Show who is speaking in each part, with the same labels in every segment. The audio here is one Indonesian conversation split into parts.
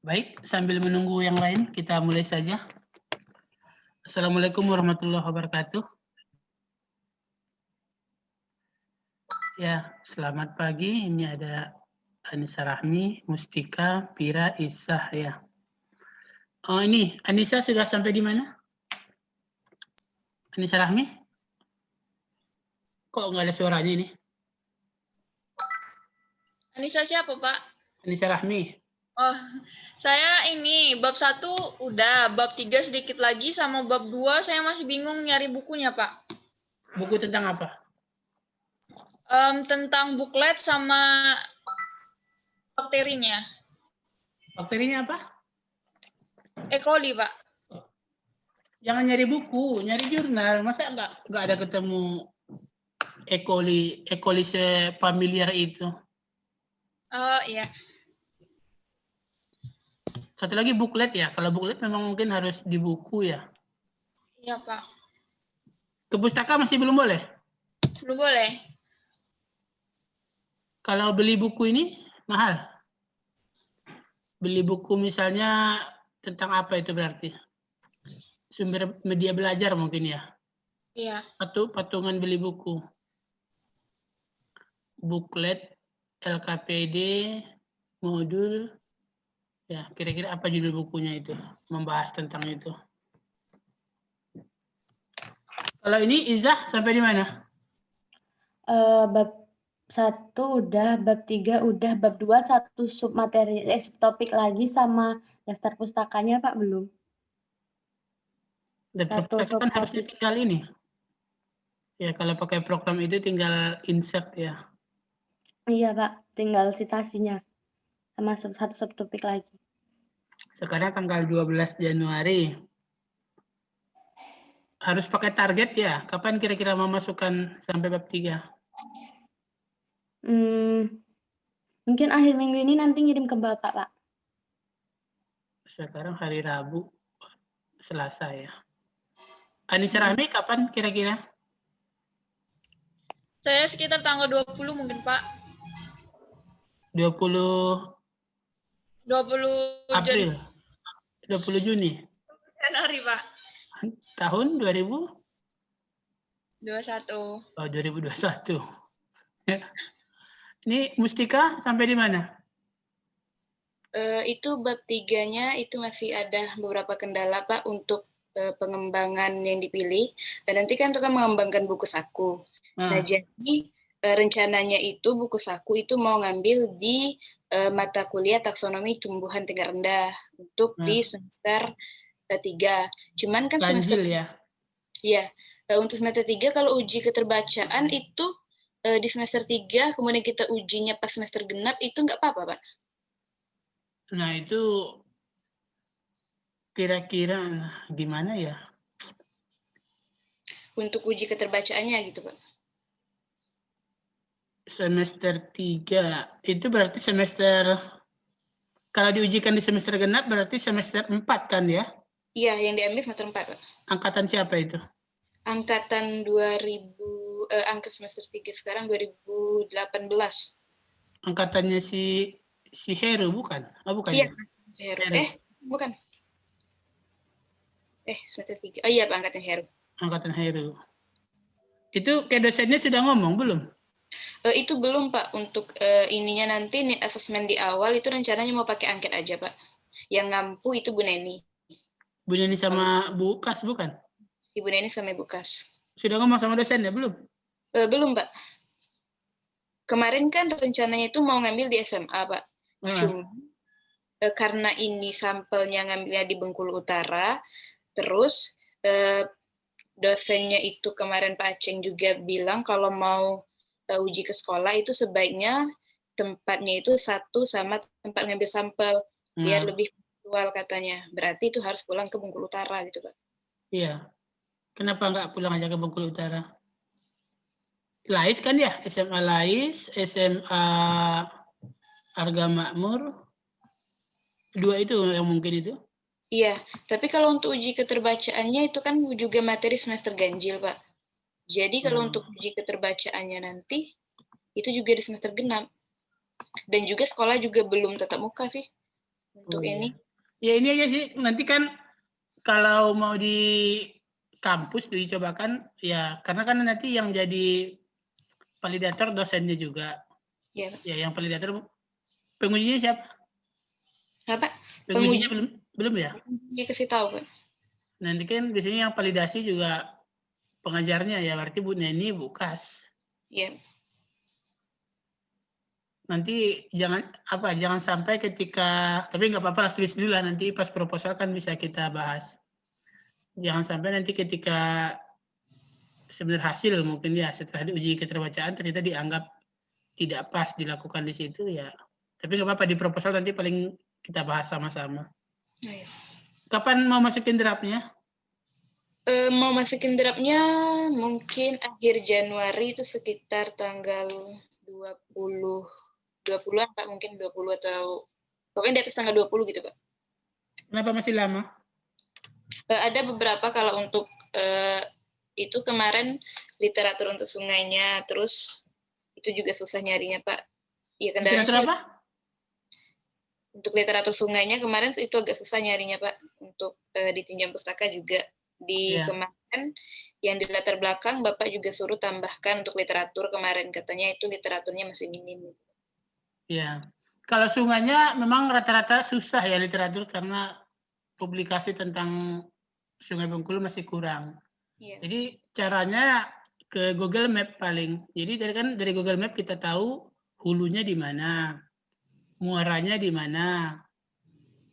Speaker 1: Baik, sambil menunggu yang lain, kita mulai saja. Assalamualaikum warahmatullahi wabarakatuh. Ya, selamat pagi. Ini ada Anissa Rahmi, Mustika, Pira, Isah ya. Oh ini, Anissa sudah sampai di mana? Anissa Rahmi? Kok nggak ada suaranya ini?
Speaker 2: Anissa siapa, Pak?
Speaker 1: Anissa Rahmi.
Speaker 2: Oh, saya ini bab 1 udah, bab 3 sedikit lagi, sama bab 2 saya masih bingung nyari bukunya, Pak.
Speaker 1: Buku tentang apa?
Speaker 2: Tentang buklet sama bakterinya.
Speaker 1: Bakterinya apa?
Speaker 2: E. coli, Pak.
Speaker 1: Jangan nyari buku, nyari jurnal. Masa nggak ada ketemu E. coli familiar itu?
Speaker 2: Oh, iya.
Speaker 1: Satu lagi buklet ya. Kalau buklet memang mungkin harus di buku ya.
Speaker 2: Iya, Pak.
Speaker 1: Ke pustaka masih belum boleh?
Speaker 2: Belum boleh.
Speaker 1: Kalau beli buku ini mahal? Beli buku misalnya tentang apa itu berarti? Sumber media belajar mungkin ya?
Speaker 2: Iya.
Speaker 1: Patungan beli buku. Buklet, LKPD, modul. Ya, kira-kira apa judul bukunya itu? Membahas tentang itu. Kalau ini Izah sampai di mana?
Speaker 3: Bab 1 udah, bab 3 udah, bab 2 satu submateri subtopik lagi sama daftar pustakanya Pak belum.
Speaker 1: Daftar
Speaker 3: Satu
Speaker 1: pustaka kan harusnya
Speaker 3: subtopik.
Speaker 1: tinggal ini. Ya, kalau pakai program itu tinggal insert ya.
Speaker 3: Iya Pak, tinggal citasinya sama satu subtopik lagi.
Speaker 1: Sekarang tanggal 12 Januari. Harus pakai target ya? Kapan kira-kira mau masukkan sampai bab 3?
Speaker 3: Mungkin akhir minggu ini nanti ngirim ke Bapak, Pak.
Speaker 1: Sekarang hari Rabu, Selasa ya. Anissa Rahmi kapan kira-kira?
Speaker 2: Saya sekitar tanggal 20 mungkin, Pak.
Speaker 1: 20 April. 20 Juni.
Speaker 2: Januari, Pak.
Speaker 1: Tahun 2021.
Speaker 2: 21.
Speaker 1: Oh, 2021. Ya. Ini Mustika sampai di mana?
Speaker 4: Itu bab 3-nya itu masih ada beberapa kendala Pak untuk pengembangan yang dipilih. Dan nanti kan itu kan mengembangkan buku saku. Nah jadi rencananya itu buku saku itu mau ngambil di mata kuliah taksonomi tumbuhan tingkat rendah untuk di semester 3. Cuman kan semester
Speaker 1: ya.
Speaker 4: Ya, untuk semester 3 kalau uji keterbacaan itu di semester 3 kemudian kita ujinya pas semester genap itu nggak apa-apa, Pak.
Speaker 1: Nah, itu kira-kira gimana ya?
Speaker 4: Untuk uji keterbacaannya gitu, Pak.
Speaker 1: Semester 3, itu berarti semester, kalau diujikan di semester genap berarti semester 4 kan ya?
Speaker 4: Iya, yang diambil semester 4, Pak.
Speaker 1: Angkatan siapa itu?
Speaker 4: Angkatan 2000, angkat semester 3 sekarang 2018.
Speaker 1: Angkatannya si Heru bukan? Oh, bukan
Speaker 4: iya,
Speaker 1: ya?
Speaker 4: Si Heru. Bukan. Semester 3. Oh iya, Pak, angkatan Heru.
Speaker 1: Angkatan Heru. Itu kayak dosennya sudah ngomong belum?
Speaker 4: Itu belum, Pak. Untuk ininya nanti need assessment di awal itu rencananya mau pakai angket aja, Pak. Yang ngampu itu Bu Neni.
Speaker 1: Bu Neni sama Bu Kas bukan?
Speaker 4: Ibu Neni sama Ibu Kas.
Speaker 1: Sudah ngomong sama dosennya belum?
Speaker 4: Belum, Pak. Kemarin kan rencananya itu mau ngambil di SMA, Pak. Cuma karena ini sampelnya ngambilnya di Bengkulu Utara, terus dosennya itu kemarin Pak Aceng juga bilang kalau mau uji ke sekolah itu sebaiknya tempatnya itu satu sama tempat ngambil sampel biar lebih visual katanya. Berarti itu harus pulang ke Bengkulu Utara gitu, Pak.
Speaker 1: Iya. Kenapa nggak pulang aja ke Bengkulu Utara? Lais kan ya? SMA Lais, SMA Arga Makmur. Dua itu yang mungkin itu?
Speaker 4: Iya, tapi kalau untuk uji keterbacaannya itu kan juga materi semester ganjil, Pak. Jadi kalau untuk uji keterbacaannya nanti, itu juga di semester genap. Dan juga sekolah juga belum tatap muka sih. untuk
Speaker 1: iya.
Speaker 4: ini.
Speaker 1: Ya ini aja sih, nanti kan kalau mau di kampus dicobakan, ya karena kan nanti yang jadi validator dosennya juga.
Speaker 4: Ya, Pak.
Speaker 1: Ya yang validator, pengujinya siapa?
Speaker 4: Apa?
Speaker 1: Pengujinya
Speaker 4: Penguji
Speaker 1: belum ya?
Speaker 4: dikasih tahu, Pak.
Speaker 1: Nanti kan biasanya yang validasi juga pengajarnya ya, berarti Bu Neni, Bu Kas.
Speaker 4: Ya.
Speaker 1: Nanti jangan sampai ketika, tapi nggak apa-apa lah, tulis dulu lah, nanti pas proposal kan bisa kita bahas. Jangan sampai nanti ketika sebenarnya hasil mungkin ya setelah diuji keterbacaan ternyata dianggap tidak pas dilakukan di situ ya. Tapi nggak apa-apa, di proposal nanti paling kita bahas sama-sama.
Speaker 4: Oh, ya.
Speaker 1: Kapan mau masukin draftnya?
Speaker 4: Mau masukin draftnya mungkin akhir Januari itu sekitar tanggal 20-an Pak, mungkin 20 atau pokoknya di atas tanggal 20 gitu Pak.
Speaker 1: Kenapa masih lama?
Speaker 4: Ada beberapa kalau untuk itu kemarin literatur untuk sungainya, terus itu juga susah nyarinya Pak. Iya kendalanya
Speaker 1: Literatur
Speaker 4: sih
Speaker 1: apa?
Speaker 4: untuk literatur sungainya kemarin itu agak susah nyarinya Pak. Untuk di Tinjam Pustaka juga di
Speaker 1: Iya.
Speaker 4: kemarin yang di latar belakang Bapak juga suruh tambahkan untuk literatur kemarin, katanya itu literaturnya masih minim.
Speaker 1: Iya. Kalau sungainya memang rata-rata susah ya literatur karena publikasi tentang Sungai Bengkulu masih kurang.
Speaker 4: Iya.
Speaker 1: Jadi caranya ke Google Map paling. Jadi dari Google Map kita tahu hulunya di mana, muaranya di mana,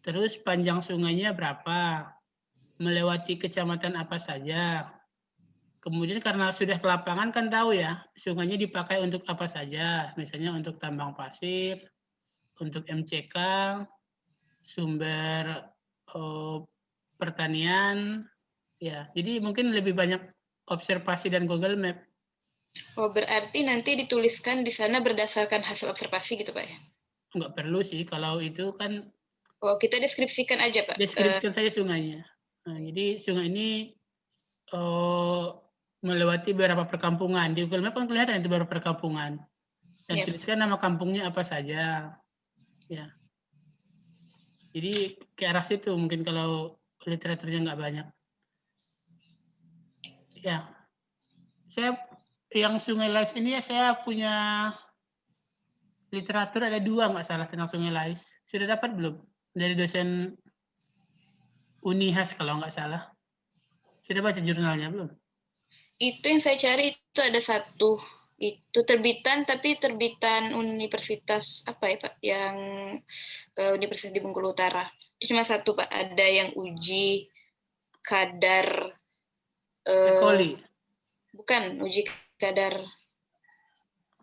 Speaker 1: terus panjang sungainya berapa, melewati kecamatan apa saja. Kemudian karena sudah ke lapangan kan tahu ya, sungainya dipakai untuk apa saja. Misalnya untuk tambang pasir, untuk MCK, sumber pertanian, ya. Jadi mungkin lebih banyak observasi dan Google Map.
Speaker 4: Oh, berarti nanti dituliskan di sana berdasarkan hasil observasi gitu Pak ya?
Speaker 1: Nggak perlu sih, kalau itu kan
Speaker 4: Oh, kita deskripsikan aja Pak.
Speaker 1: deskripsikan saja sungainya. Nah, jadi sungai ini melewati beberapa perkampungan. Di Google Map kan kelihatan itu beberapa perkampungan. Dan
Speaker 4: Ya.
Speaker 1: tuliskan nama kampungnya apa saja. Ya. Jadi ke arah situ mungkin kalau literaturnya nggak banyak. Ya. Saya yang Sungai Lais ini ya saya punya literatur ada 2 nggak salah tentang Sungai Lais. Sudah dapat belum? Dari dosen Unihas kalau nggak salah. Sudah baca jurnalnya belum?
Speaker 4: Itu yang saya cari itu ada satu. Itu terbitan, tapi terbitan universitas apa ya Pak? Yang Universitas di Bengkulu Utara. Itu cuma satu Pak. Ada yang uji kadar.
Speaker 1: Ekoli.
Speaker 4: Bukan, uji kadar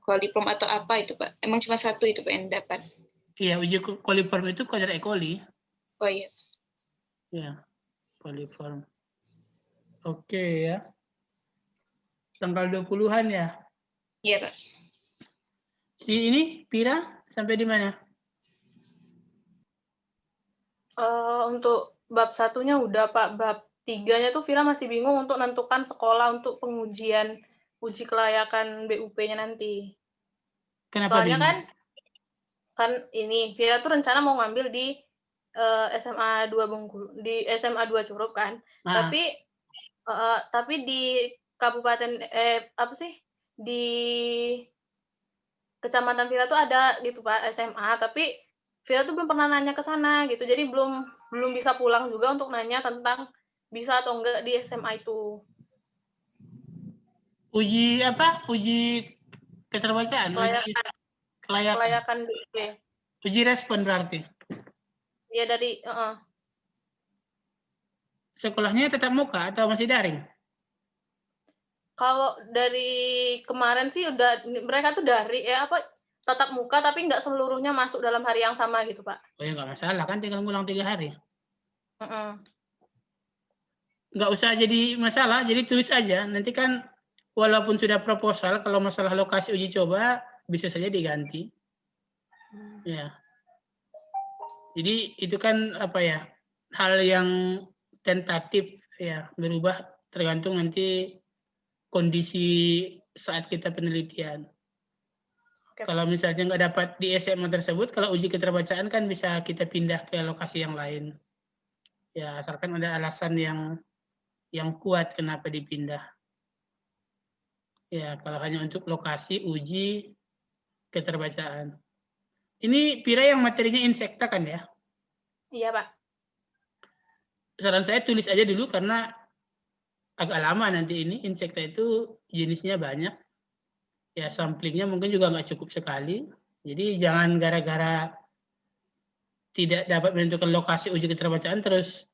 Speaker 4: Qualiprom atau apa itu Pak. Emang cuma satu itu Pak yang dapat.
Speaker 1: Iya, uji coliform itu kadar ekoli.
Speaker 4: Oh iya.
Speaker 1: Ya, coliform. Oke ya. Tanggal 20-an ya.
Speaker 4: Iya Pak.
Speaker 1: Si ini, Pira, sampai di mana?
Speaker 5: Untuk bab 1-nya udah Pak, bab 3-nya tuh Vira masih bingung untuk menentukan sekolah untuk pengujian uji kelayakan BUP-nya nanti.
Speaker 1: Kenapa
Speaker 5: Soalnya
Speaker 1: bingung?
Speaker 5: kan ini Vira tuh rencana mau ngambil di SMA 2 Bengkulu, di SMA 2 Curup kan.
Speaker 1: Nah,
Speaker 5: Tapi di kabupaten apa sih? Di kecamatan Vira tuh ada gitu Pak SMA, tapi Vira tuh belum pernah nanya ke sana gitu. Jadi belum bisa pulang juga untuk nanya tentang bisa atau enggak di SMA itu.
Speaker 1: uji apa? Uji keterbacaan, uji kelayakan.
Speaker 5: Kelayakan BUP.
Speaker 1: Uji respon berarti.
Speaker 5: Ya dari
Speaker 1: Sekolahnya tetap muka atau masih daring?
Speaker 5: kalau dari kemarin sih udah mereka tuh tatap muka tapi nggak seluruhnya masuk dalam hari yang sama gitu Pak.
Speaker 1: Oh ya nggak masalah kan, tinggal ngulang 3 hari.
Speaker 5: Mm-mm.
Speaker 1: Nggak usah jadi masalah, jadi tulis aja. Nanti kan walaupun sudah proposal, kalau masalah lokasi uji coba bisa saja diganti. Ya. Jadi itu kan apa ya, hal yang tentatif ya, berubah tergantung nanti kondisi saat kita penelitian.
Speaker 5: Oke.
Speaker 1: Kalau misalnya nggak dapat di SMA tersebut, kalau uji keterbacaan kan bisa kita pindah ke lokasi yang lain. Ya, asalkan ada alasan yang kuat kenapa dipindah. Ya, kalau hanya untuk lokasi uji keterbacaan. Ini Pira yang materinya insekta kan ya?
Speaker 5: Iya, Pak.
Speaker 1: Saran saya tulis aja dulu karena agak lama nanti ini. Insekta itu jenisnya banyak. Ya, samplingnya mungkin juga nggak cukup sekali. Jadi jangan gara-gara tidak dapat menentukan lokasi uji keterbacaan terus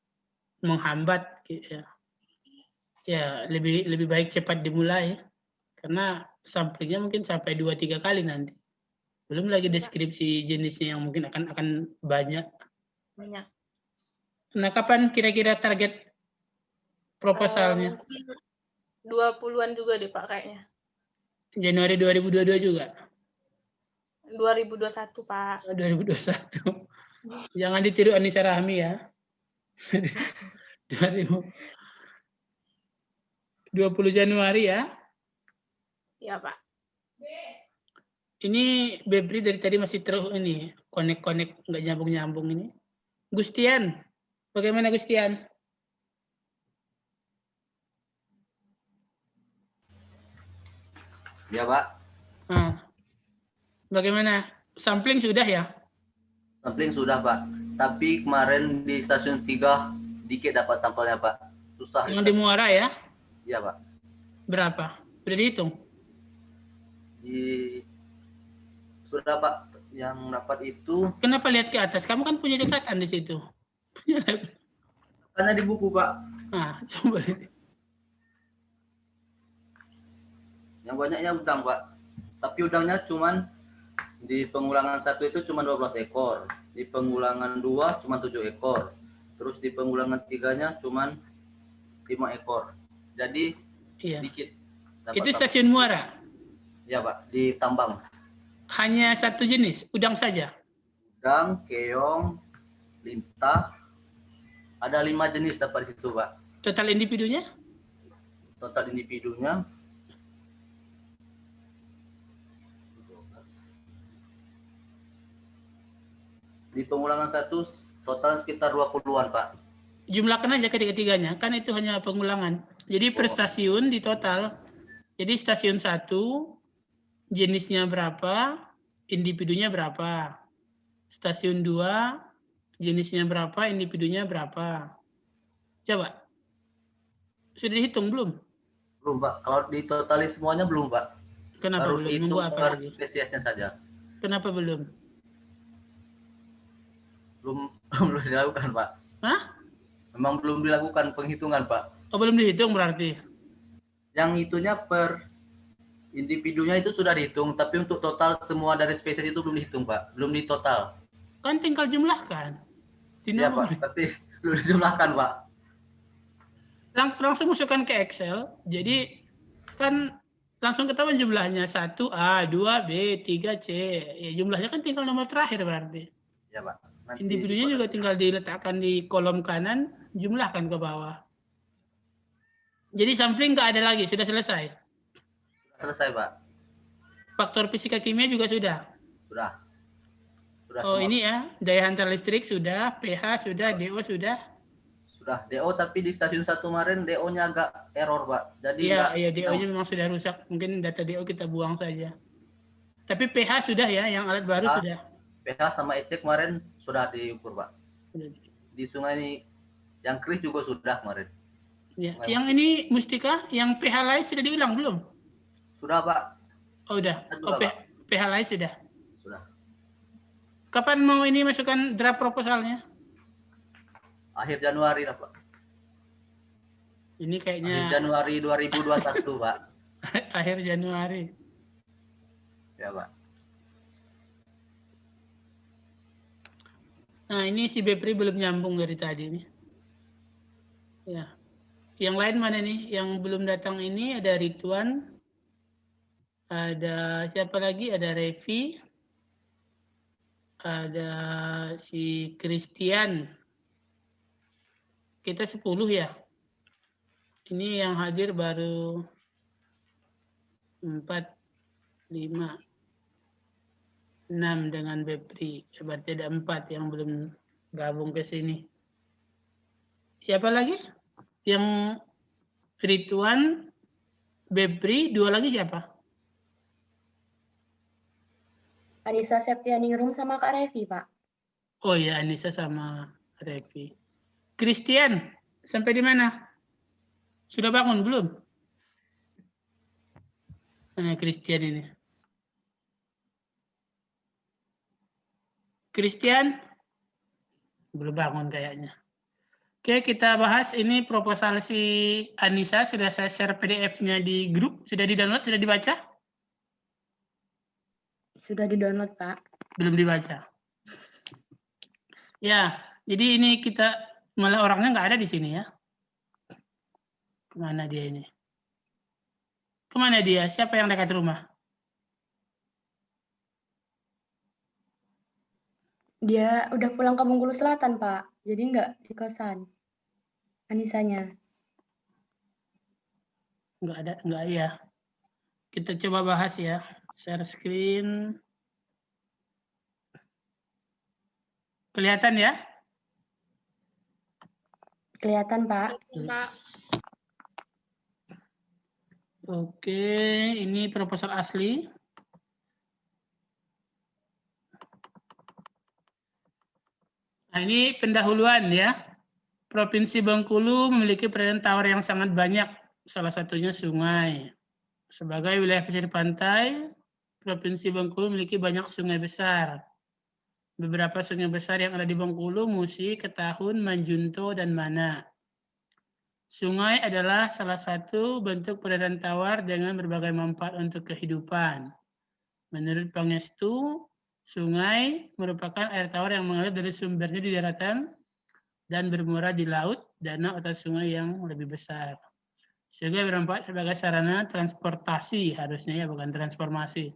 Speaker 1: menghambat. Ya, ya lebih baik cepat dimulai. Karena samplingnya mungkin sampai 2-3 kali nanti. Belum lagi deskripsi jenisnya yang mungkin akan banyak.
Speaker 5: Banyak.
Speaker 1: Nah, kapan kira-kira target proposalnya?
Speaker 5: Mungkin 20-an juga deh, Pak, kayaknya.
Speaker 1: Januari 2022 juga?
Speaker 5: 2021, Pak.
Speaker 1: 2021. Jangan ditiru Anissa Rahmi ya. 20 Januari ya.
Speaker 5: Iya, Pak.
Speaker 1: Ini Bebri dari tadi masih terus ini, konek-konek nggak nyambung-nyambung ini. Gustian, bagaimana Gustian?
Speaker 6: Ya, Pak.
Speaker 1: Nah, bagaimana? Sampling sudah ya?
Speaker 6: Sampling sudah, Pak. Tapi kemarin di stasiun 3 dikit dapat sampelnya, Pak. Susah.
Speaker 1: Yang di Muara ya?
Speaker 6: Iya, Pak.
Speaker 1: Berapa? Sudah dihitung?
Speaker 6: Sudah, Pak. Yang dapat itu
Speaker 1: Kenapa lihat ke atas? Kamu kan punya catatan di situ.
Speaker 6: karena di buku, Pak.
Speaker 1: Nah, coba.
Speaker 6: Yang banyaknya udang, Pak. Tapi udangnya cuman di pengulangan 1 itu cuma 12 ekor. Di pengulangan 2 cuma 7 ekor. Terus di pengulangan 3-nya cuma 5 ekor. Jadi
Speaker 1: Iya.
Speaker 6: dikit.
Speaker 1: Itu stasiun Muara.
Speaker 6: Ya, Pak. Di tambang.
Speaker 1: Hanya satu jenis, udang saja.
Speaker 6: Udang, keong, lintah. Ada 5 jenis dapat di situ, Pak.
Speaker 1: Total individunya?
Speaker 6: Total individunya di pengulangan 1 total sekitar 20-an, Pak.
Speaker 1: Jumlahkan aja ketiga-tiganya, kan itu hanya pengulangan. Jadi per stasiun di total. Jadi stasiun 1, jenisnya berapa, individunya berapa. Stasiun 2, jenisnya berapa, individunya berapa. Coba. Sudah dihitung belum?
Speaker 6: Belum, Pak. Kalau ditotali semuanya belum, Pak.
Speaker 1: Kenapa
Speaker 6: Baru
Speaker 1: belum?
Speaker 6: dihitung
Speaker 1: Nunggu apa lagi?
Speaker 6: spesiesnya saja.
Speaker 1: Kenapa belum?
Speaker 6: Belum dilakukan, Pak.
Speaker 1: Hah?
Speaker 6: Memang belum dilakukan penghitungan, Pak.
Speaker 1: Oh, belum dihitung berarti?
Speaker 6: Yang itunya per individunya itu sudah dihitung, tapi untuk total semua dari spesies itu belum dihitung, Pak. Belum ditotal.
Speaker 1: Kan tinggal jumlahkan.
Speaker 6: Iya, Pak. Tapi belum dijumlahkan, Pak.
Speaker 1: Langsung masukkan ke Excel. Jadi kan langsung ketahuan jumlahnya 1A, 2B, 3C. Ya, jumlahnya kan tinggal nomor terakhir berarti.
Speaker 6: Iya, Pak. Nanti
Speaker 1: Individunya juga tinggal diletakkan di kolom kanan, jumlahkan ke bawah. Jadi sampling nggak ada lagi, sudah selesai.
Speaker 6: selesai, Pak.
Speaker 1: Faktor fisika kimia juga sudah.
Speaker 6: Sudah.
Speaker 1: Oh,
Speaker 6: semua.
Speaker 1: ini ya, daya hantar listrik sudah, pH sudah, DO sudah.
Speaker 6: Sudah DO, tapi di stasiun 1 kemarin DO-nya agak error, Pak. Jadi
Speaker 1: Iya, DO-nya memang sudah rusak. Mungkin data DO kita buang saja. Tapi pH sudah ya, yang alat baru sudah.
Speaker 6: pH sama EC kemarin sudah diukur, Pak. Di sungai yang keris juga sudah kemarin.
Speaker 1: Ya. Yang ini Mustika, yang pH lain sudah diulang belum?
Speaker 6: Sudah, Pak.
Speaker 1: Oh, udah.
Speaker 6: Sudah, Pak.
Speaker 1: pH lain sudah.
Speaker 6: Sudah.
Speaker 1: Kapan mau ini masukkan draft proposalnya?
Speaker 6: Akhir Januari lah, Pak.
Speaker 1: Ini kayaknya
Speaker 6: Akhir Januari 2021, Pak.
Speaker 1: akhir Januari.
Speaker 6: Ya, Pak.
Speaker 1: Nah, ini si Bepri belum nyambung dari tadi nih. Ya. Yang lain mana nih? Yang belum datang ini ada Ridwan. Ada siapa lagi? Ada Revi. Ada si Christian. Kita 10 ya. Ini yang hadir baru 4, 5. 6 dengan Bepri. Berarti ada 4 yang belum gabung ke sini. Siapa lagi? Yang Rituan, Bepri, 2 lagi siapa?
Speaker 3: Anissa Septianingrum sama Kak Revi, Pak.
Speaker 1: Oh ya, Anissa sama Revi. Christian, sampai di mana? Sudah bangun belum? Mana Christian ini? Christian? Belum bangun kayaknya. Oke, kita bahas ini proposal si Anissa. Sudah saya share PDF-nya di grup. Sudah di-download, sudah dibaca?
Speaker 3: Sudah di-download, Pak.
Speaker 1: Belum dibaca. Ya, jadi ini kita, malah orangnya nggak ada di sini ya. Kemana dia ini? Kemana dia? Siapa yang dekat rumah?
Speaker 3: Dia udah pulang ke Bengkulu Selatan, Pak. Jadi nggak di kosan. Anisanya.
Speaker 1: Nggak ya. Kita coba bahas ya. Share screen. Kelihatan ya?
Speaker 3: Kelihatan, Pak.
Speaker 2: Pak.
Speaker 1: Oke, ini proposal asli. Nah, ini pendahuluan ya. Provinsi Bengkulu memiliki peredaran tawar yang sangat banyak, salah satunya sungai. Sebagai wilayah pesisir pantai, Provinsi Bengkulu memiliki banyak sungai besar. Beberapa sungai besar yang ada di Bengkulu, Musi, Ketahun, Manjunto, dan Mana. Sungai adalah salah satu bentuk peredaran tawar dengan berbagai manfaat untuk kehidupan. Menurut Pangestu, sungai merupakan air tawar yang mengalir dari sumbernya di daratan dan bermuara di laut, danau atau sungai yang lebih besar. Sungai bermanfaat sebagai sarana transportasi, harusnya ya, bukan transformasi,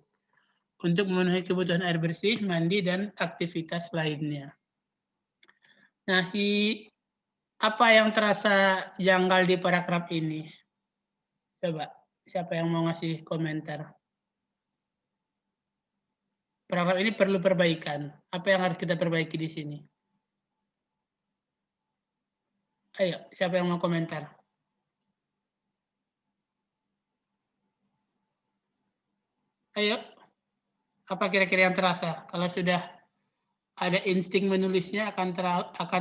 Speaker 1: untuk memenuhi kebutuhan air bersih, mandi, dan aktivitas lainnya. Nah, apa yang terasa janggal di paragraf ini? Coba, siapa yang mau ngasih komentar? Paragraf ini perlu perbaikan. Apa yang harus kita perbaiki di sini? Ayo, siapa yang mau komentar? Ayo, apa kira-kira yang terasa? Kalau sudah ada insting menulisnya, akan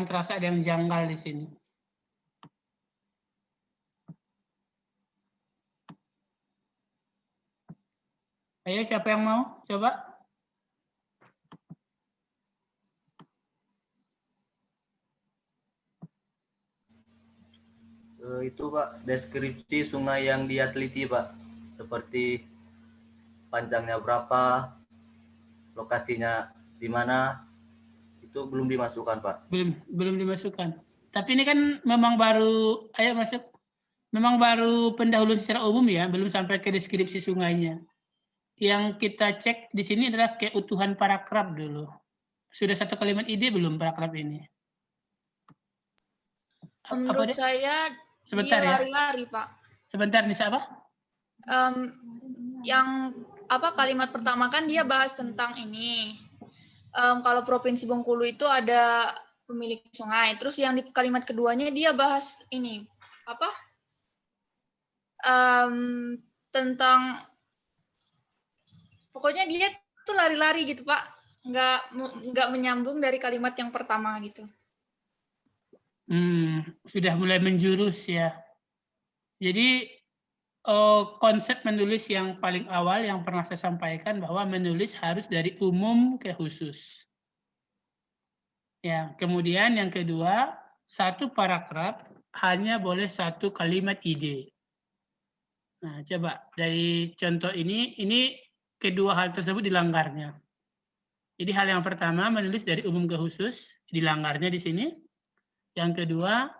Speaker 1: terasa ada yang janggal di sini. Ayo, siapa yang mau? Coba.
Speaker 6: Itu Pak, deskripsi sungai yang dia teliti Pak, seperti panjangnya berapa, lokasinya di mana, itu belum dimasukkan Pak.
Speaker 1: Belum dimasukkan. Tapi ini kan memang baru, ayo masuk. Memang baru pendahuluan secara umum ya, belum sampai ke deskripsi sungainya. Yang kita cek di sini adalah keutuhan paragraf dulu. Sudah satu kalimat ide belum paragraf ini?
Speaker 2: Menurut saya
Speaker 1: Sebentar
Speaker 2: dia
Speaker 1: ya.
Speaker 2: lari-lari, Pak.
Speaker 1: Sebentar nih, siapa?
Speaker 2: Yang kalimat pertama kan dia bahas tentang ini. Kalau Provinsi Bengkulu itu ada pemilik sungai. Terus yang di kalimat keduanya dia bahas ini tentang pokoknya dia tuh lari-lari gitu Pak, nggak menyambung dari kalimat yang pertama gitu.
Speaker 1: Sudah mulai menjurus ya. Jadi konsep menulis yang paling awal yang pernah saya sampaikan bahwa menulis harus dari umum ke khusus. Ya, kemudian yang kedua, satu paragraf hanya boleh satu kalimat ide. Nah, coba dari contoh ini kedua hal tersebut dilanggarnya. Jadi hal yang pertama menulis dari umum ke khusus, dilanggarnya di sini. Yang kedua,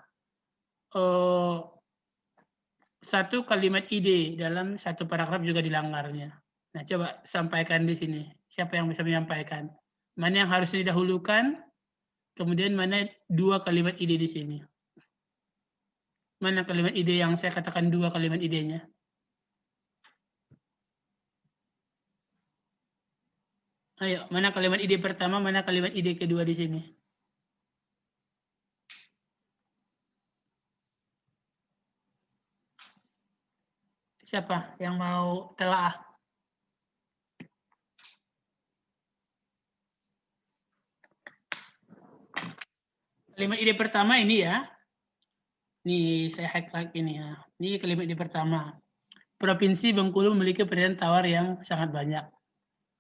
Speaker 1: satu kalimat ide dalam satu paragraf juga dilanggarnya. Nah, coba sampaikan di sini. Siapa yang bisa menyampaikan? Mana yang harus didahulukan? Kemudian mana dua kalimat ide di sini? Mana kalimat ide yang saya katakan dua kalimat idenya? Ayo, mana kalimat ide pertama, mana kalimat ide kedua di sini? Siapa yang mau telaah? Kalimat ide pertama ini ya. Ini saya highlight ini ya. Ini kalimat ide pertama. Provinsi Bengkulu memiliki varian tawar yang sangat banyak.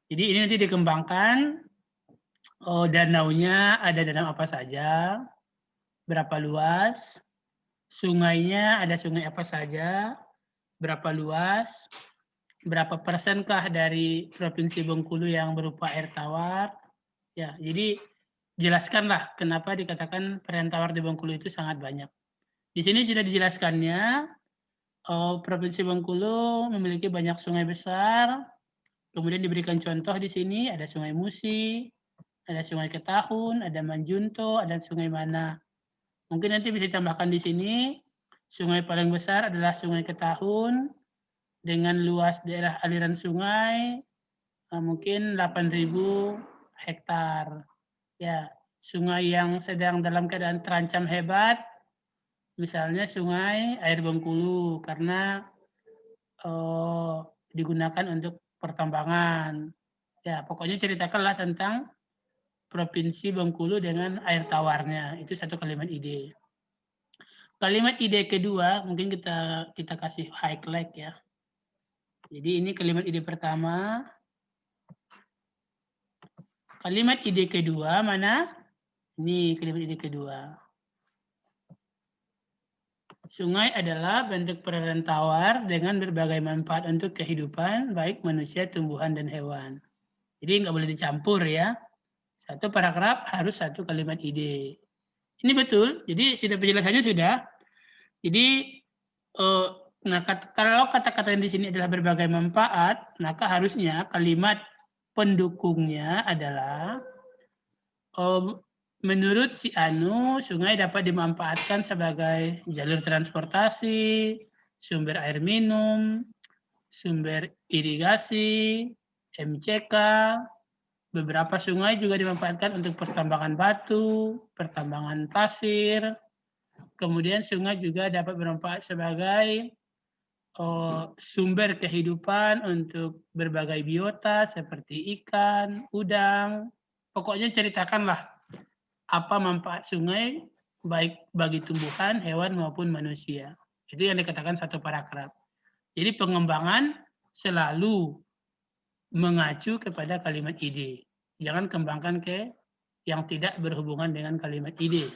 Speaker 1: Jadi ini nanti dikembangkan. Oh, danaunya ada danau apa saja? Berapa luas? Sungainya ada sungai apa saja? Berapa luas? Berapa persenkah dari Provinsi Bengkulu yang berupa air tawar? Ya, jadi jelaskanlah kenapa dikatakan varian tawar di Bengkulu itu sangat banyak. Di sini sudah dijelaskannya, Provinsi Bengkulu memiliki banyak sungai besar, kemudian diberikan contoh di sini, ada Sungai Musi, ada Sungai Ketahun, ada Manjunto, ada Sungai Mana. Mungkin nanti bisa ditambahkan di sini, sungai paling besar adalah Sungai Ketahun, dengan luas daerah aliran sungai, mungkin 8.000 hektar. Ya, sungai yang sedang dalam keadaan terancam hebat, misalnya Sungai Air Bengkulu, karena digunakan untuk pertambangan. Ya, pokoknya ceritakanlah tentang Provinsi Bengkulu dengan air tawarnya. Itu satu kalimat ide. Kalimat ide kedua, mungkin kita kasih highlight ya. Jadi ini kalimat ide pertama. Kalimat ide kedua mana? Ini kalimat ide kedua. Sungai adalah bentuk perairan tawar dengan berbagai manfaat untuk kehidupan, baik manusia, tumbuhan, dan hewan. Jadi nggak boleh dicampur ya. Satu paragraf harus satu kalimat ide. Ini betul, jadi sudah penjelasannya sudah. Jadi, nah, kalau kata-kata yang di sini adalah berbagai manfaat, maka harusnya kalimat pendukungnya adalah menurut si Anu, sungai dapat dimanfaatkan sebagai jalur transportasi, sumber air minum, sumber irigasi, MCK. Beberapa sungai juga dimanfaatkan untuk pertambangan batu, pertambangan pasir. Kemudian sungai juga dapat bermanfaat sebagai sumber kehidupan untuk berbagai biota seperti ikan, udang. Pokoknya ceritakanlah apa manfaat sungai baik bagi tumbuhan, hewan maupun manusia. Itu yang dikatakan satu paragraf. Jadi pengembangan selalu mengacu kepada kalimat ide. Jangan kembangkan ke yang tidak berhubungan dengan kalimat ide.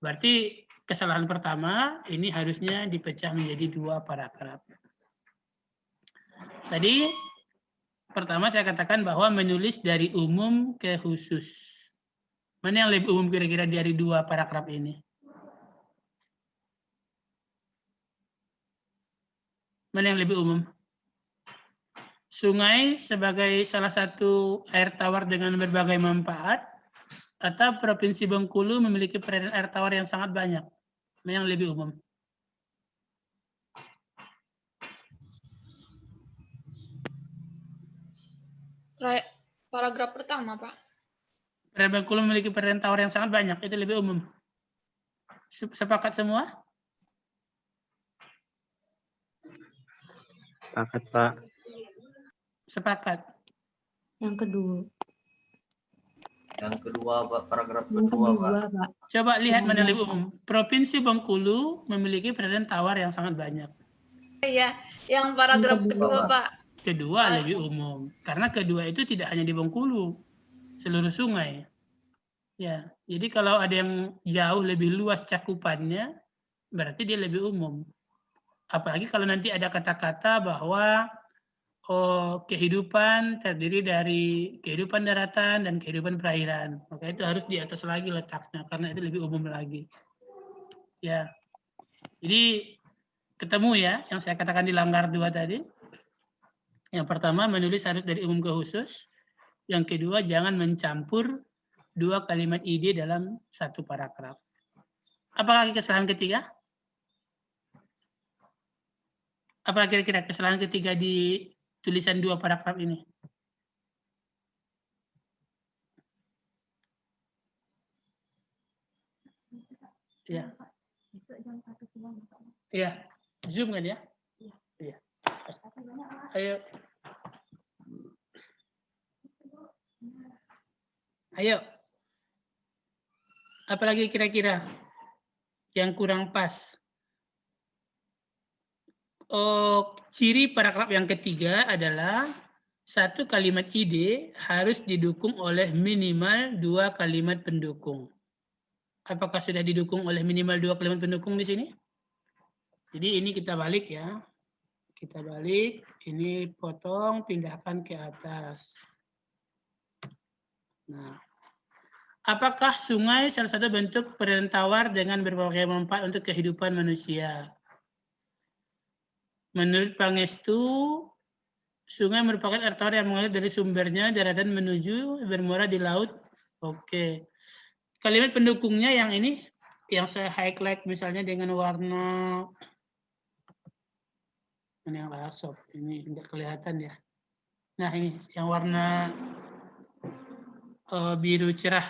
Speaker 1: Berarti kesalahan pertama ini harusnya dipecah menjadi 2 paragraf. Tadi pertama saya katakan bahwa menulis dari umum ke khusus. Mana yang lebih umum kira-kira dari 2 paragraf ini? Mana yang lebih umum? Sungai sebagai salah satu air tawar dengan berbagai manfaat, atau Provinsi Bengkulu memiliki perairan air tawar yang sangat banyak? Mana yang lebih umum?
Speaker 2: Paragraf pertama, Pak.
Speaker 1: Perairan Bengkulu memiliki perairan tawar yang sangat banyak, itu lebih umum. Sepakat semua?
Speaker 7: Sepakat, Pak.
Speaker 1: Sepakat.
Speaker 3: Yang kedua.
Speaker 6: Yang kedua, Pak, paragraf
Speaker 3: Yang
Speaker 6: kedua, Pak.
Speaker 3: kedua, Pak.
Speaker 1: Coba lihat mana yang
Speaker 3: Sungai.
Speaker 1: lebih umum. Provinsi Bengkulu memiliki perairan tawar yang sangat banyak.
Speaker 2: Iya, yang paragraf
Speaker 3: Yang
Speaker 2: kedua,
Speaker 6: kedua.
Speaker 2: Pak.
Speaker 1: Kedua lebih umum. Karena kedua itu tidak hanya di Bengkulu, seluruh sungai. Ya, jadi kalau ada yang jauh lebih luas cakupannya, berarti dia lebih umum. Apalagi kalau nanti ada kata-kata bahwa kehidupan terdiri dari kehidupan daratan dan kehidupan perairan. Maka itu harus di atas lagi letaknya, karena itu lebih umum lagi. Ya, jadi ketemu ya yang saya katakan di langgar 2 tadi. Yang pertama, menulis harus dari umum ke khusus. Yang kedua, jangan mencampur 2 kalimat ide dalam 1 paragraf. Apalagi kesalahan ketiga? Apa kira-kira kesalahan ketiga di tulisan 2 paragraf ini? Ya. Iya. Zoom kan ya? Iya. Ayo. Ayo. Apalagi kira-kira yang kurang pas? Oh, ciri paragraf yang ketiga adalah satu kalimat ide harus didukung oleh minimal 2 kalimat pendukung. Apakah sudah didukung oleh minimal 2 kalimat pendukung di sini? Jadi ini kita balik ya. Kita balik, ini potong, pindahkan ke atas. Nah, apakah sungai salah satu bentuk peredaran tawar dengan berbagai manfaat untuk kehidupan manusia? Menurut Pangestu, sungai merupakan air tawar yang mengalir dari sumbernya daratan menuju bermuara di laut. Oke. Kalimat pendukungnya yang ini, yang saya highlight misalnya dengan warna ini yang soft, ini tidak kelihatan ya. Nah ini yang warna biru cerah.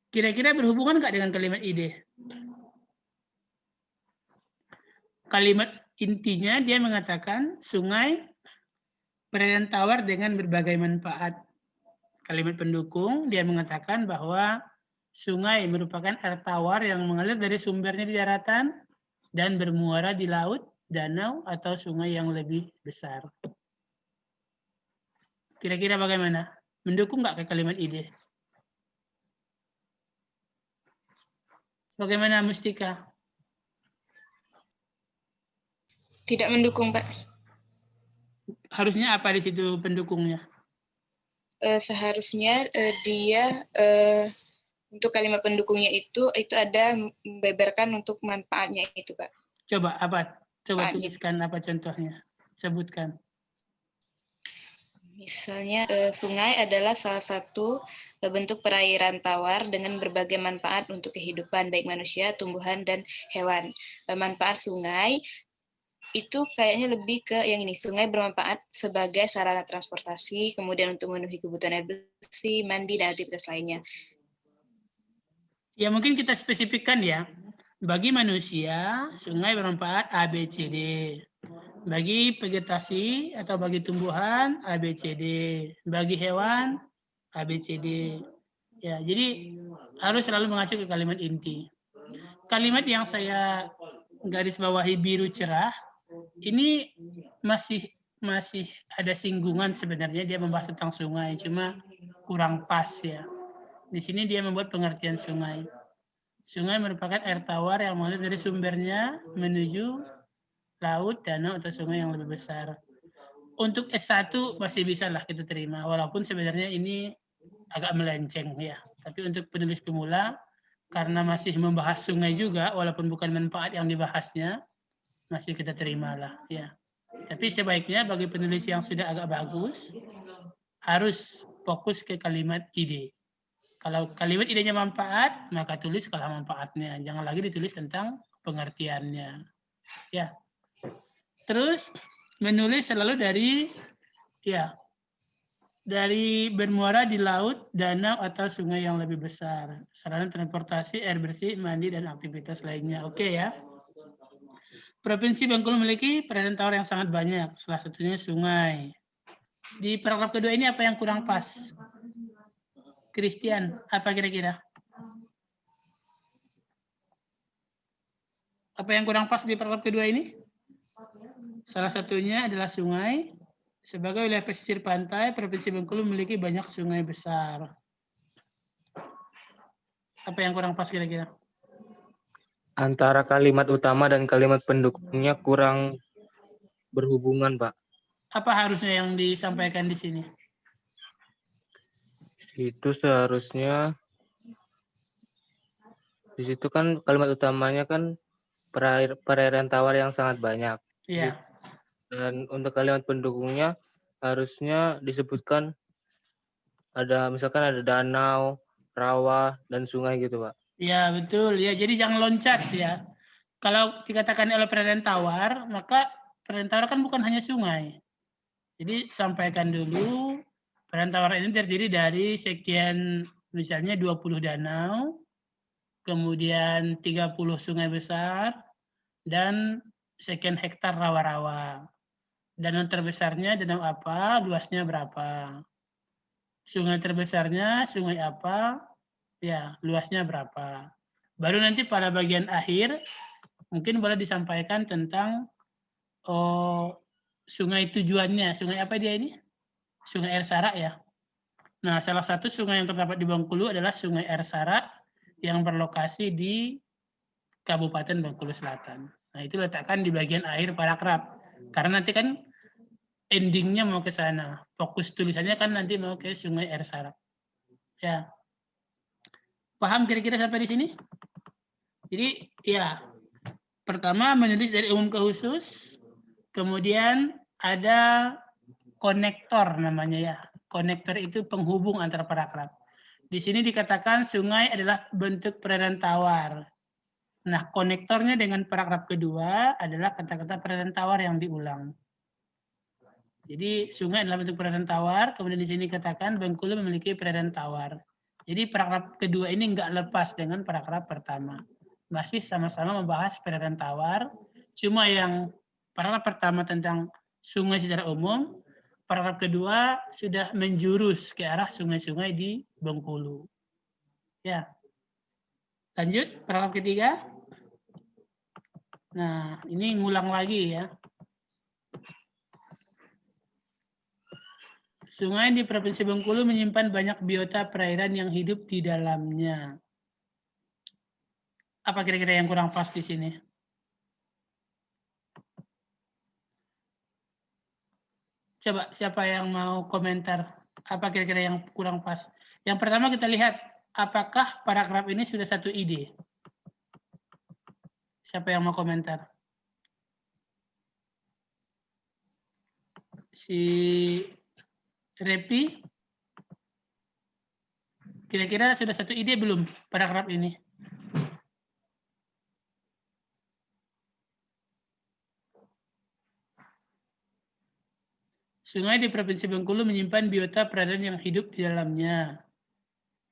Speaker 1: Kira-kira berhubungan nggak dengan kalimat ide? Kalimat intinya dia mengatakan sungai peredaran tawar dengan berbagai manfaat. Kalimat pendukung dia mengatakan bahwa sungai merupakan air tawar yang mengalir dari sumbernya di daratan dan bermuara di laut, danau, atau sungai yang lebih besar. Kira-kira bagaimana? Mendukung nggak ke kalimat ide? Bagaimana Mustika?
Speaker 4: Tidak mendukung, Pak.
Speaker 1: Harusnya apa di situ pendukungnya?
Speaker 4: Seharusnya dia untuk kalimat pendukungnya itu ada membeberkan untuk manfaatnya itu, Pak.
Speaker 1: Coba apa? Coba tuliskan apa contohnya? Sebutkan.
Speaker 4: Misalnya sungai adalah salah satu bentuk perairan tawar dengan berbagai manfaat untuk kehidupan baik manusia, tumbuhan, dan hewan. Manfaat sungai itu kayaknya lebih ke yang ini, sungai bermanfaat sebagai sarana transportasi, kemudian untuk memenuhi kebutuhan air bersih, mandi, dan aktivitas lainnya.
Speaker 1: Ya mungkin kita spesifikkan ya, bagi manusia sungai bermanfaat A, B, C, D. Bagi vegetasi atau bagi tumbuhan A, B, C, D. Bagi hewan A, B, C, D. Ya, jadi harus selalu mengacu ke kalimat inti. Kalimat yang saya garis bawahi biru cerah, ini masih ada singgungan sebenarnya, dia membahas tentang sungai, cuma kurang pas ya. Di sini dia membuat pengertian sungai. Sungai merupakan air tawar yang mengalir dari sumbernya menuju laut, danau, atau sungai yang lebih besar. Untuk S1 masih bisa lah kita terima, walaupun sebenarnya ini agak melenceng ya. Tapi untuk penulis pemula, karena masih membahas sungai juga, walaupun bukan manfaat yang dibahasnya, masih kita terima lah ya. Tapi sebaiknya bagi penulis yang sudah agak bagus, harus fokus ke kalimat ide. Kalau kalimat idenya manfaat, maka tulis kalau manfaatnya. Jangan lagi ditulis tentang pengertiannya. Ya. Terus menulis selalu dari bermuara di laut, danau, atau sungai yang lebih besar. Sarana transportasi, air bersih, mandi, dan aktivitas lainnya. Oke ya. Provinsi Bengkulu memiliki peredaran tawar yang sangat banyak, salah satunya sungai. Di paragraf kedua ini apa yang kurang pas? Christian, apa kira-kira? Apa yang kurang pas di paragraf kedua ini? Salah satunya adalah sungai. Sebagai wilayah pesisir pantai, Provinsi Bengkulu memiliki banyak sungai besar. Apa yang kurang pas kira-kira?
Speaker 7: Antara kalimat utama dan kalimat pendukungnya kurang berhubungan, Pak.
Speaker 1: Apa harusnya yang disampaikan di sini?
Speaker 7: Itu seharusnya di situ kan kalimat utamanya kan perairan tawar yang sangat banyak.
Speaker 1: Iya.
Speaker 7: Dan untuk kalimat pendukungnya harusnya disebutkan misalkan ada danau, rawa, dan sungai gitu, Pak.
Speaker 1: Ya, betul. Ya, jadi jangan loncat ya. Kalau dikatakan oleh perairan tawar, maka perairan tawar kan bukan hanya sungai. Jadi sampaikan dulu perairan tawar ini terdiri dari sekian, misalnya 20 danau, kemudian 30 sungai besar, dan sekian hektar rawa-rawa. Danau terbesarnya danau apa, luasnya berapa. Sungai terbesarnya sungai apa, ya luasnya berapa. Baru nanti pada bagian akhir, mungkin boleh disampaikan tentang sungai tujuannya. Sungai apa dia ini? Sungai Air Sarak ya. Nah, salah satu sungai yang terdapat di Bengkulu adalah Sungai Air Sarak yang berlokasi di Kabupaten Bengkulu Selatan. Nah, itu letakkan di bagian akhir paragraf. Karena nanti kan endingnya mau ke sana. Fokus tulisannya kan nanti mau ke Sungai Air Sarak. Ya. Paham kira-kira sampai di sini? Jadi, ya. Pertama, menulis dari umum ke khusus. Kemudian ada konektor namanya ya. Konektor itu penghubung antara paragraf. Di sini dikatakan sungai adalah bentuk peradan tawar. Nah, konektornya dengan paragraf kedua adalah kata-kata peradan tawar yang diulang. Jadi sungai adalah bentuk peradan tawar, kemudian di sini katakan Bengkulu memiliki peradan tawar. Jadi paragraf kedua ini enggak lepas dengan paragraf pertama. Masih sama-sama membahas peradan tawar, cuma yang paragraf pertama tentang sungai secara umum, paragraf kedua sudah menjurus ke arah sungai-sungai di Bengkulu. Ya. Lanjut, paragraf ketiga. Nah, ini ngulang lagi ya. Sungai di Provinsi Bengkulu menyimpan banyak biota perairan yang hidup di dalamnya. Apa kira-kira yang kurang pas di sini? Coba, siapa yang mau komentar? Apa kira-kira yang kurang pas? Yang pertama kita lihat, apakah paragraf ini sudah satu ide? Siapa yang mau komentar? Si Repi? Kira-kira sudah satu ide belum paragraf ini? Sungai di Provinsi Bengkulu menyimpan biota perairan yang hidup di dalamnya.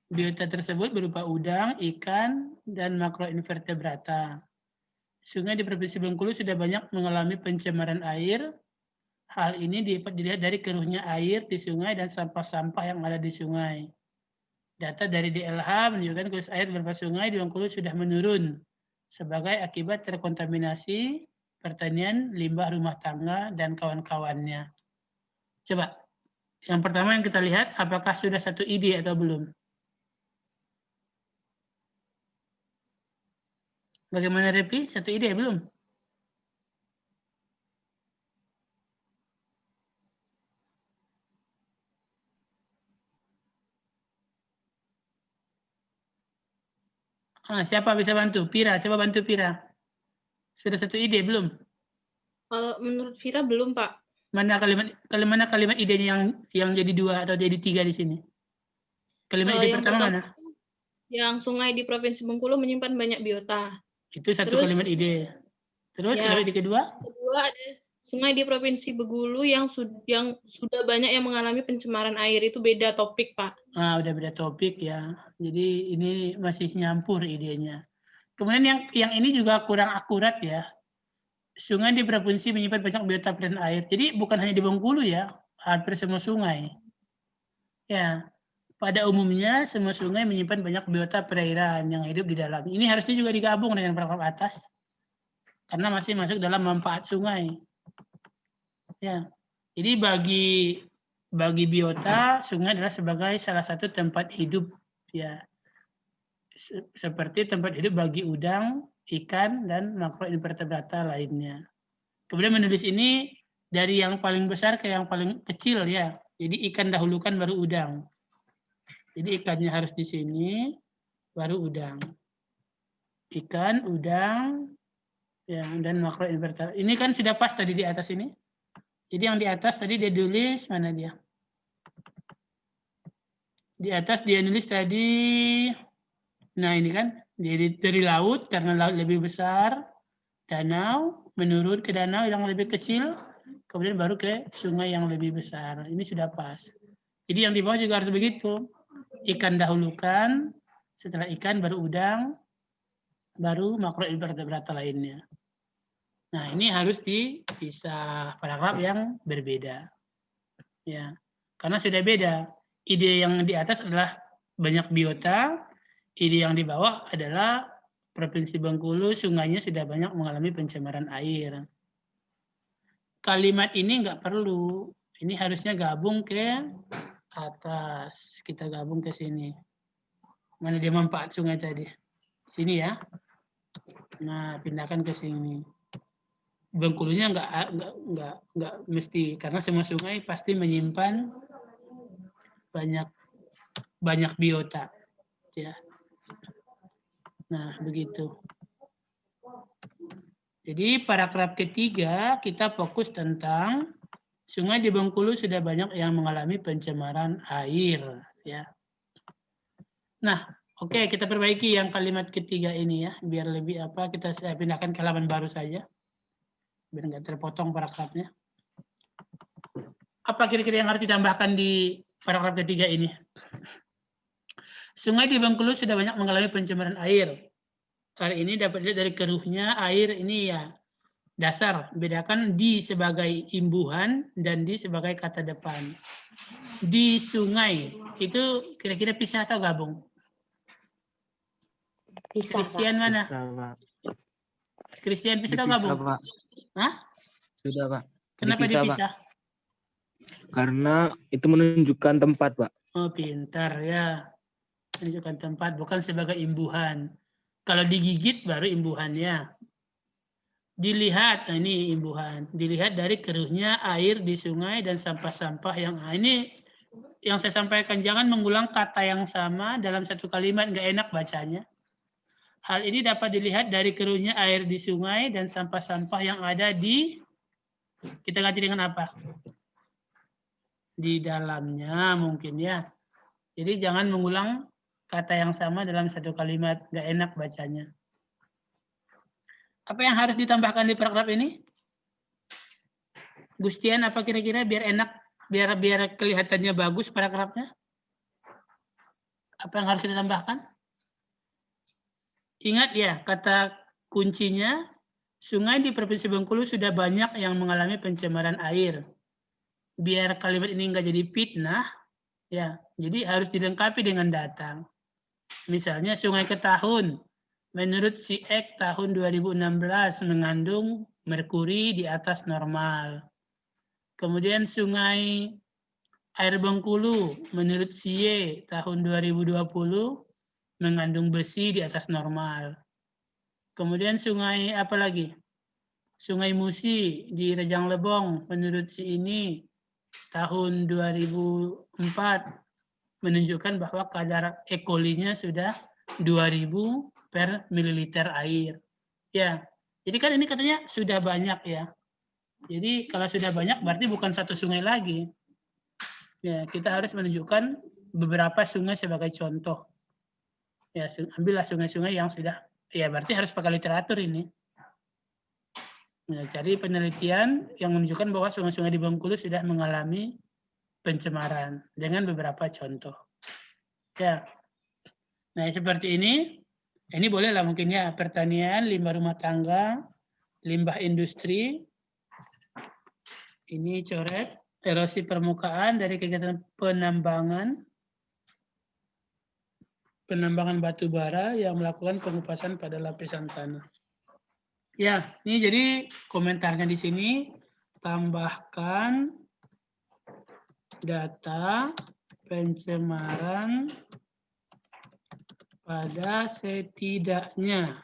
Speaker 1: Biota tersebut berupa udang, ikan, dan makroinvertebrata. Sungai di Provinsi Bengkulu sudah banyak mengalami pencemaran air. Hal ini dilihat dari keruhnya air di sungai dan sampah-sampah yang ada di sungai. Data dari DLH menunjukkan kualitas air beberapa sungai di Bengkulu sudah menurun sebagai akibat terkontaminasi pertanian, limbah rumah tangga, dan kawan-kawannya. Coba, yang pertama yang kita lihat, apakah sudah satu ide atau belum? Bagaimana Repi? Satu ide belum? Siapa bisa bantu? Pira, coba bantu Pira. Sudah satu ide belum?
Speaker 5: Kalau menurut Vira belum, Pak.
Speaker 1: Mana kalimat idenya yang jadi 2 atau jadi 3 di sini? Kalimat ide pertama mana?
Speaker 5: Yang sungai di Provinsi Bengkulu menyimpan banyak biota.
Speaker 1: Itu satu kalimat ide. Terus
Speaker 5: Ya.
Speaker 1: kalimat kedua?
Speaker 5: Kedua ada sungai di Provinsi Bengkulu yang sudah banyak yang mengalami pencemaran air. Itu beda topik, Pak.
Speaker 1: Udah beda topik ya. Jadi ini masih nyampur idenya. Kemudian yang ini juga kurang akurat ya. Sungai di provinsi menyimpan banyak biota perairan air. Jadi bukan hanya di Bengkulu ya, hampir semua sungai. Ya, pada umumnya semua sungai menyimpan banyak biota perairan yang hidup di dalam. Ini harusnya juga digabung dengan paragraf atas, karena masih masuk dalam manfaat sungai. Ya, jadi bagi biota sungai adalah sebagai salah satu tempat hidup ya, seperti tempat hidup bagi udang, ikan, dan makroinvertebrata lainnya. Kemudian menulis ini dari yang paling besar ke yang paling kecil ya. Jadi ikan dahulukan baru udang. Jadi ikannya harus di sini, baru udang. Ikan, udang, ya, dan makroinvertebrata. Ini kan sudah pas tadi di atas ini. Jadi yang di atas tadi dia tulis, mana dia? Di atas dia nulis tadi, nah ini kan, dari laut karena laut lebih besar, danau, menurun ke danau yang lebih kecil, kemudian baru ke sungai yang lebih besar. Ini sudah pas. Jadi yang di bawah juga harus begitu. Ikan dahulukan, setelah ikan baru udang, baru makroinvertebrata lainnya. Nah, ini harus dipisah paragraf yang berbeda. Ya, karena sudah beda. Ide yang di atas adalah banyak biota, ide yang di bawah adalah Provinsi Bengkulu sungainya sudah banyak mengalami pencemaran air. Kalimat ini nggak perlu. Ini harusnya gabung ke atas. Kita gabung ke sini. Mana dia manfaat sungai tadi? Sini ya. Nah, pindahkan ke sini. Bengkulunya nggak mesti, karena semua sungai pasti menyimpan banyak biota, ya. Nah, begitu. Jadi paragraf ketiga kita fokus tentang sungai di Bengkulu sudah banyak yang mengalami pencemaran air, ya. Nah, oke, kita perbaiki yang kalimat ketiga ini ya, biar lebih apa, saya pindahkan ke halaman baru saja. Biar nggak terpotong paragrafnya. Apa kira-kira yang harus ditambahkan di paragraf ketiga ini? Sungai di Bengkulu sudah banyak mengalami pencemaran air. Air ini dapat dilihat dari keruhnya air ini ya dasar. Bedakan di sebagai imbuhan dan di sebagai kata depan. Di sungai itu kira-kira pisah atau gabung?
Speaker 3: Pisah,
Speaker 1: Christian
Speaker 3: Pak.
Speaker 1: mana?
Speaker 7: Bisa, Pak.
Speaker 1: Christian pisah atau
Speaker 7: Dipisah,
Speaker 1: gabung?
Speaker 7: Pak.
Speaker 1: Hah?
Speaker 7: Sudah, Pak.
Speaker 1: Kenapa
Speaker 7: Dipisah, Pak.
Speaker 1: dipisah?
Speaker 7: Karena itu menunjukkan tempat, Pak.
Speaker 1: Oh, pintar ya. Menunjukkan tempat, bukan sebagai imbuhan. Kalau digigit baru imbuhannya. Dilihat, nah ini imbuhan. Dilihat dari keruhnya air di sungai dan sampah-sampah yang ini yang saya sampaikan. Jangan mengulang kata yang sama dalam satu kalimat, nggak enak bacanya. Hal ini dapat dilihat dari keruhnya air di sungai dan sampah-sampah yang ada di, kita ganti dengan apa? Di dalamnya mungkin ya. Jadi jangan mengulang kata yang sama dalam satu kalimat, nggak enak bacanya. Apa yang harus ditambahkan di paragraf ini? Gustian, apa kira-kira biar enak, biar kelihatannya bagus paragrafnya? Apa yang harus ditambahkan? Ingat ya, kata kuncinya, sungai di Provinsi Bengkulu sudah banyak yang mengalami pencemaran air. Biar kalimat ini nggak jadi fitnah, ya, jadi harus dilengkapi dengan data. Misalnya Sungai Ketahun, menurut SIEK tahun 2016 mengandung merkuri di atas normal. Kemudian Sungai Air Bengkulu, menurut SIE tahun 2020 mengandung besi di atas normal. Kemudian sungai apa lagi? Sungai Musi di Rejang Lebong, menurut si ini tahun 2004 menunjukkan bahwa kadar E. coli-nya sudah 2000 per mililiter air. Ya, jadi kan ini katanya sudah banyak ya. Jadi kalau sudah banyak berarti bukan satu sungai lagi. Ya, kita harus menunjukkan beberapa sungai sebagai contoh. Ya, ambillah sungai-sungai yang sudah, ya berarti harus pakai literatur ini. Ya, cari penelitian yang menunjukkan bahwa sungai-sungai di Bengkulu sudah mengalami pencemaran dengan beberapa contoh. Ya, nah seperti ini bolehlah mungkin ya, pertanian, limbah rumah tangga, limbah industri, ini coret, erosi permukaan dari kegiatan penambangan batu bara yang melakukan pengupasan pada lapisan tanah. Ya, ini jadi komentarnya di sini, tambahkan data pencemaran pada setidaknya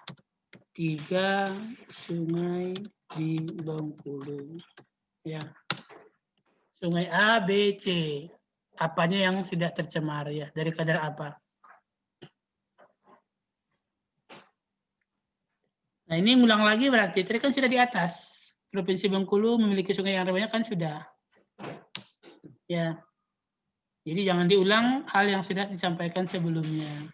Speaker 1: 3 sungai di Bengkulu. Ya. Sungai A, B, C. Apanya yang sudah tercemar ya? Dari kadar apa? Nah, ini ngulang lagi berarti. Tadi kan sudah di atas. Provinsi Bengkulu memiliki sungai yang banyak kan sudah. Ya. Jadi jangan diulang hal yang sudah disampaikan sebelumnya.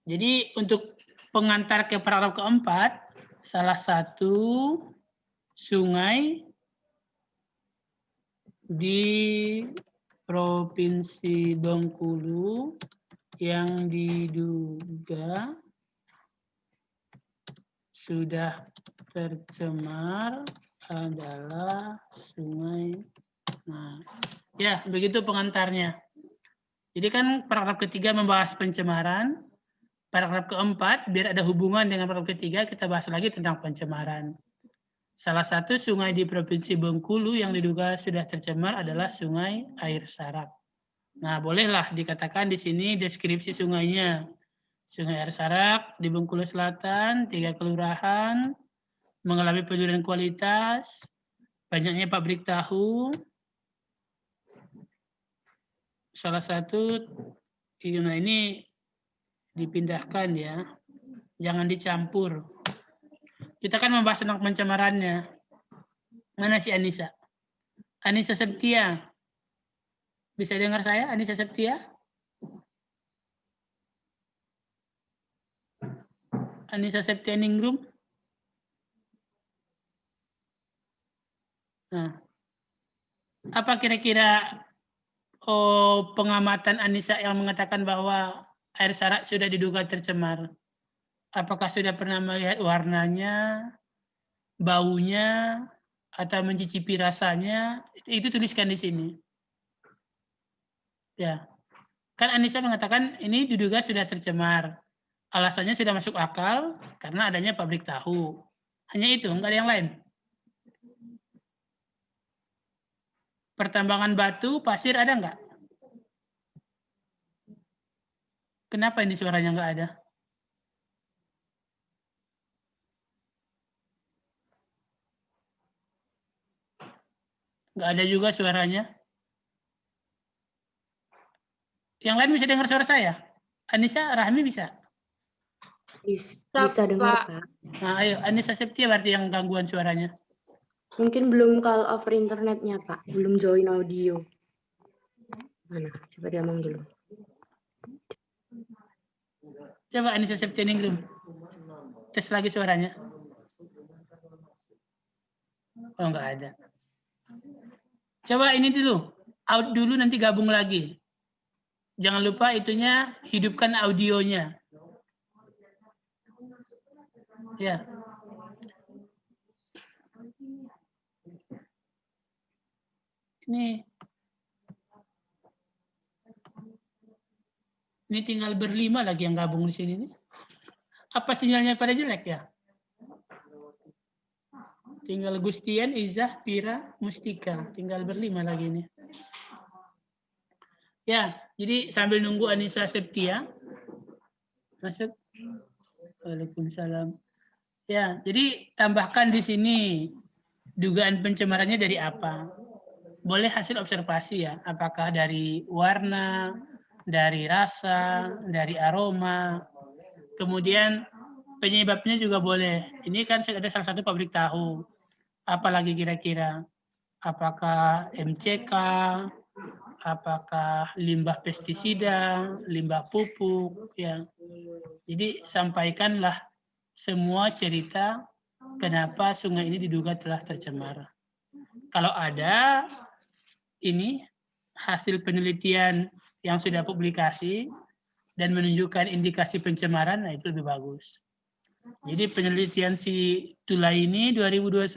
Speaker 1: Jadi untuk pengantar ke paragraf keempat, salah satu sungai di Provinsi Bengkulu yang diduga sudah tercemar adalah sungai. Nah, ya begitu pengantarnya. Jadi kan paragraf ketiga membahas pencemaran. Paragraf keempat, biar ada hubungan dengan paragraf ketiga, kita bahas lagi tentang pencemaran. Salah satu sungai di Provinsi Bengkulu yang diduga sudah tercemar adalah Sungai Air Sarak. Nah, bolehlah dikatakan di sini deskripsi sungainya. Sungai Air Sarak di Bengkulu Selatan, 3 kelurahan, mengalami penurunan kualitas, banyaknya pabrik tahu. Salah satu, nah ini dipindahkan ya, jangan dicampur. Kita kan membahas tentang pencemarannya. Mana si Anissa? Anissa Septia. Bisa dengar saya, Anissa Septia? Anissa Septia Ningrum? Nah, apa kira-kira pengamatan Anissa yang mengatakan bahwa air Sarak sudah diduga tercemar? Apakah sudah pernah melihat warnanya, baunya, atau mencicipi rasanya? Itu tuliskan di sini. Ya, kan Anissa mengatakan ini diduga sudah tercemar. Alasannya sudah masuk akal karena adanya pabrik tahu. Hanya itu, enggak ada yang lain. Pertambangan batu, pasir ada enggak? Kenapa ini suaranya enggak ada? Enggak ada juga suaranya. Yang lain bisa dengar suara saya? Anissa, Rahmi bisa?
Speaker 3: Bisa dengar, Pak.
Speaker 1: Nah, ayo, Anissa Septia berarti yang gangguan suaranya.
Speaker 3: Mungkin belum call over internetnya, Pak. Belum join audio. Mana? Coba dia ngomong dulu.
Speaker 1: Coba Anissa Septia Ningrum. Tes lagi suaranya. Oh, enggak ada. Coba ini dulu. Out dulu, nanti gabung lagi. Jangan lupa itunya, hidupkan audionya. Ya. Ini tinggal berlima lagi yang gabung di sini nih. Apa sinyalnya pada jelek ya? Tinggal Gustian, Izah, Pira, Mustika. Tinggal berlima lagi nih. Ya, jadi sambil nunggu Anissa Septia. Masuk. Waalaikumsalam. Ya, jadi tambahkan di sini dugaan pencemarannya dari apa? Boleh hasil observasi ya, apakah dari warna, dari rasa, dari aroma. Kemudian penyebabnya juga boleh. Ini kan ada salah satu pabrik tahu. Apalagi kira-kira? Apakah MCK, apakah limbah pestisida, limbah pupuk, ya. Jadi sampaikanlah semua cerita kenapa sungai ini diduga telah tercemar. Kalau ada ini hasil penelitian yang sudah publikasi dan menunjukkan indikasi pencemaran, nah itu lebih bagus. Jadi penelitian si Tulaini 2021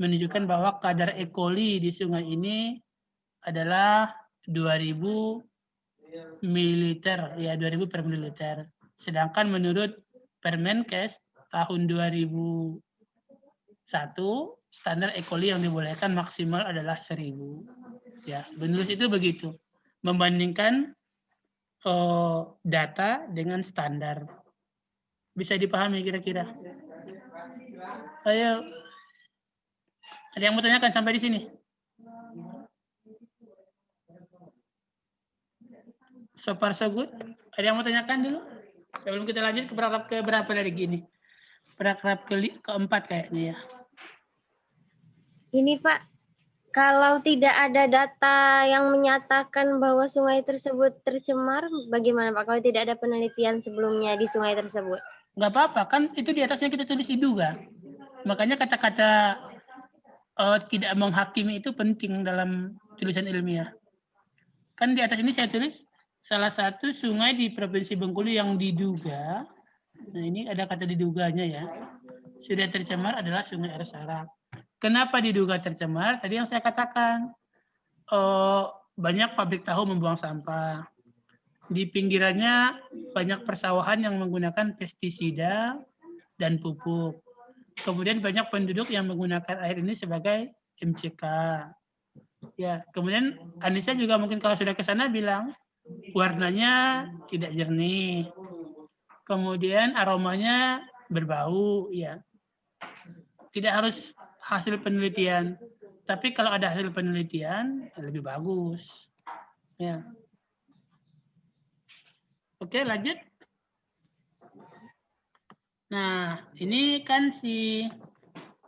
Speaker 1: menunjukkan bahwa kadar E. coli di sungai ini adalah 2000 mililiter, ya 2000 per mililiter. Sedangkan menurut Permenkes tahun 2001, standar E. coli yang dibolehkan maksimal adalah 1000. Ya, menulis itu begitu. Membandingkan data dengan standar. Bisa dipahami kira-kira? Ayo. Ada yang mau tanyakan sampai di sini? So far so good. Ada yang mau tanyakan dulu? Sebelum kita lanjut ke paragraf keberapa dari gini? Paragraf keempat kayaknya ya.
Speaker 8: Ini Pak, kalau tidak ada data yang menyatakan bahwa sungai tersebut tercemar, bagaimana Pak? Kalau tidak ada penelitian sebelumnya di sungai tersebut?
Speaker 1: Nggak apa-apa, kan itu di atasnya kita tulis diduga. Makanya kata-kata tidak menghakimi itu penting dalam tulisan ilmiah. Kan di atas ini saya tulis salah satu sungai di Provinsi Bengkulu yang diduga, nah ini ada kata diduganya ya, sudah tercemar adalah Sungai Arsara. Kenapa diduga tercemar? Tadi yang saya katakan, banyak pabrik tahu membuang sampah. Di pinggirannya banyak persawahan yang menggunakan pestisida dan pupuk. Kemudian banyak penduduk yang menggunakan air ini sebagai MCK. Ya, kemudian Anissa juga mungkin kalau sudah ke sana bilang warnanya tidak jernih. Kemudian aromanya berbau, ya. Tidak harus hasil penelitian, tapi kalau ada hasil penelitian lebih bagus. Ya. Oke, lanjut. Nah, ini kan si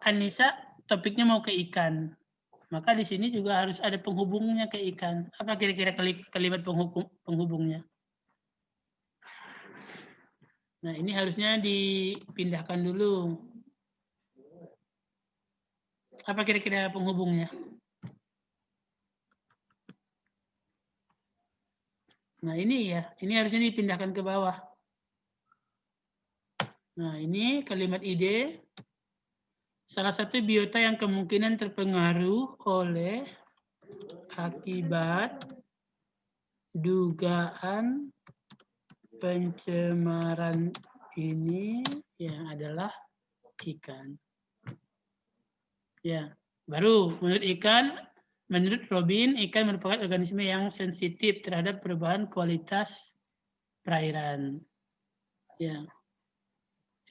Speaker 1: Anissa topiknya mau ke ikan. Maka di sini juga harus ada penghubungnya ke ikan. Apa kira-kira kalimat penghubungnya? Nah, ini harusnya dipindahkan dulu. Apa kira-kira penghubungnya? Nah, ini ya. Ini harusnya dipindahkan ke bawah. Nah, ini kalimat ide. Salah satu biota yang kemungkinan terpengaruh oleh akibat dugaan pencemaran ini ya adalah ikan. Ya, baru menurut Robin, ikan merupakan organisme yang sensitif terhadap perubahan kualitas perairan. Ya.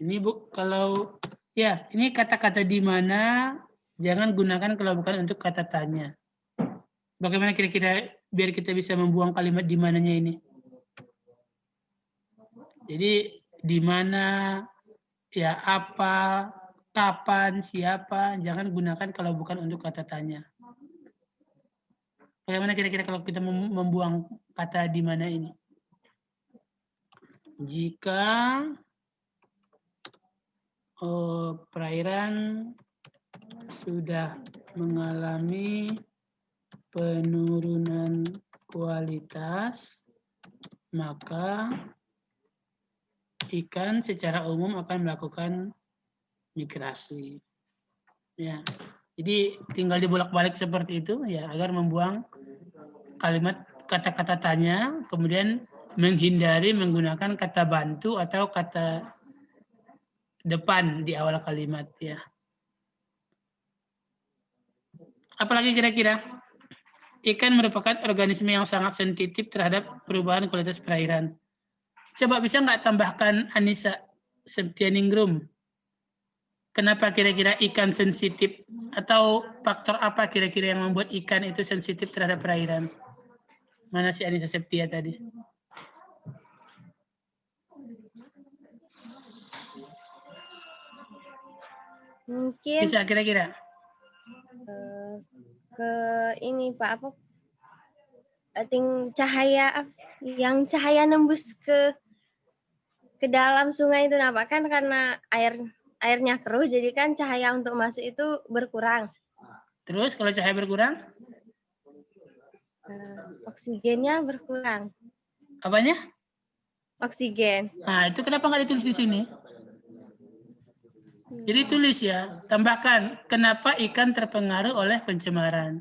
Speaker 1: Ini kalau ya, ini kata-kata di mana jangan gunakan kalau bukan untuk kata tanya. Bagaimana kira-kira biar kita bisa membuang kalimat di mananya ini? Jadi di mana, ya apa, kapan, siapa, jangan gunakan kalau bukan untuk kata tanya. Bagaimana kira-kira kalau kita membuang kata di mana ini? Jika perairan sudah mengalami penurunan kualitas, maka ikan secara umum akan melakukan migrasi. Ya, jadi tinggal dibolak-balik seperti itu ya agar membuang kalimat kata-kata tanya, kemudian menghindari menggunakan kata bantu atau kata depan di awal kalimat ya. Apalagi kira-kira? Ikan merupakan organisme yang sangat sensitif terhadap perubahan kualitas perairan. Coba bisa nggak tambahkan Anissa Septianingrum? Kenapa kira-kira ikan sensitif? Atau faktor apa kira-kira yang membuat ikan itu sensitif terhadap perairan? Mana si Anissa Septia tadi?
Speaker 8: Mungkin
Speaker 1: Bisa kira-kira?
Speaker 8: ke ini Pak apa? Cahaya yang cahaya nembus ke dalam sungai itu nah Pak, kan karena airnya keruh jadi kan cahaya untuk masuk itu berkurang.
Speaker 1: Terus kalau cahaya berkurang?
Speaker 8: Oksigennya berkurang.
Speaker 1: Apanya?
Speaker 8: Oksigen.
Speaker 1: Nah, itu kenapa nggak ditulis di sini? Jadi tulis ya, tambahkan kenapa ikan terpengaruh oleh pencemaran.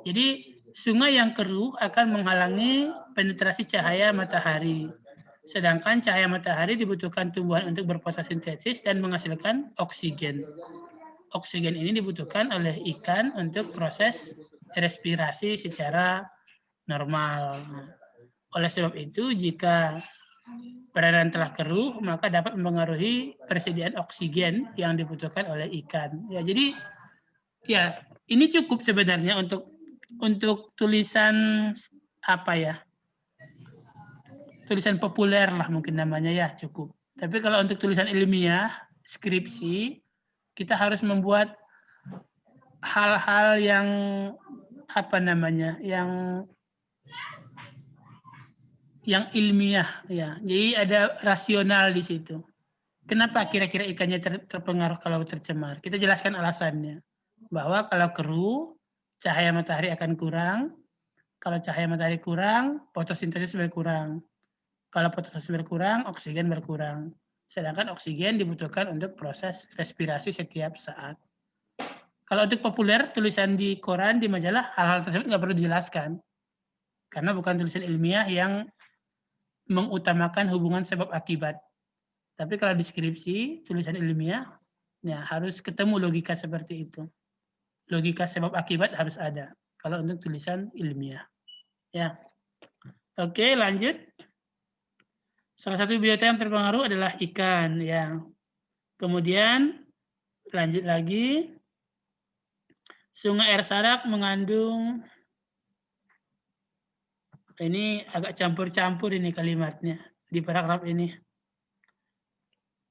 Speaker 1: Jadi sungai yang keruh akan menghalangi penetrasi cahaya matahari. Sedangkan cahaya matahari dibutuhkan tumbuhan untuk berfotosintesis dan menghasilkan oksigen. Oksigen ini dibutuhkan oleh ikan untuk proses respirasi secara normal. Oleh sebab itu, jika perairan telah keruh, maka dapat mempengaruhi persediaan oksigen yang dibutuhkan oleh ikan. Ya, jadi ya ini cukup sebenarnya untuk tulisan apa ya? Tulisan populer lah mungkin namanya ya, cukup. Tapi kalau untuk tulisan ilmiah, skripsi, kita harus membuat hal-hal yang apa namanya? Yang ilmiah ya. Jadi ada rasional di situ. Kenapa kira-kira ikannya terpengaruh kalau tercemar? Kita jelaskan alasannya. Bahwa kalau keruh, cahaya matahari akan kurang. Kalau cahaya matahari kurang, fotosintesis berkurang. Kalau fotosintesis berkurang, oksigen berkurang. Sedangkan oksigen dibutuhkan untuk proses respirasi setiap saat. Kalau untuk populer, tulisan di koran, di majalah, hal-hal tersebut nggak perlu dijelaskan. Karena bukan tulisan ilmiah yang mengutamakan hubungan sebab akibat. Tapi kalau deskripsi, tulisan ilmiah, ya harus ketemu logika seperti itu. Logika sebab akibat harus ada. Kalau untuk tulisan ilmiah. Ya. Oke, lanjut. Salah satu biota yang terpengaruh adalah ikan. Ya. Kemudian, lanjut lagi. Sungai air Sarak mengandung, ini agak campur-campur ini kalimatnya di paragraf ini.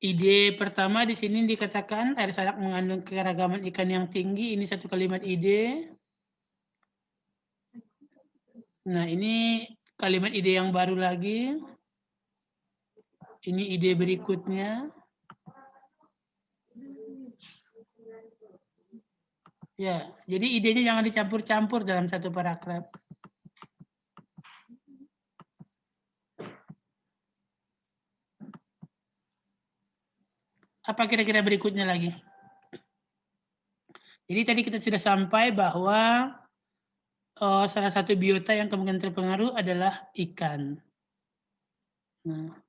Speaker 1: Ide pertama di sini dikatakan air Sarak mengandung keragaman ikan yang tinggi. Ini satu kalimat ide. Nah, ini kalimat ide yang baru lagi. Ini ide berikutnya. Ya, jadi idenya jangan dicampur-campur dalam satu paragraf. Apa kira-kira berikutnya lagi? Jadi tadi kita sudah sampai bahwa salah satu biota yang kemungkinan terpengaruh adalah ikan. Nah,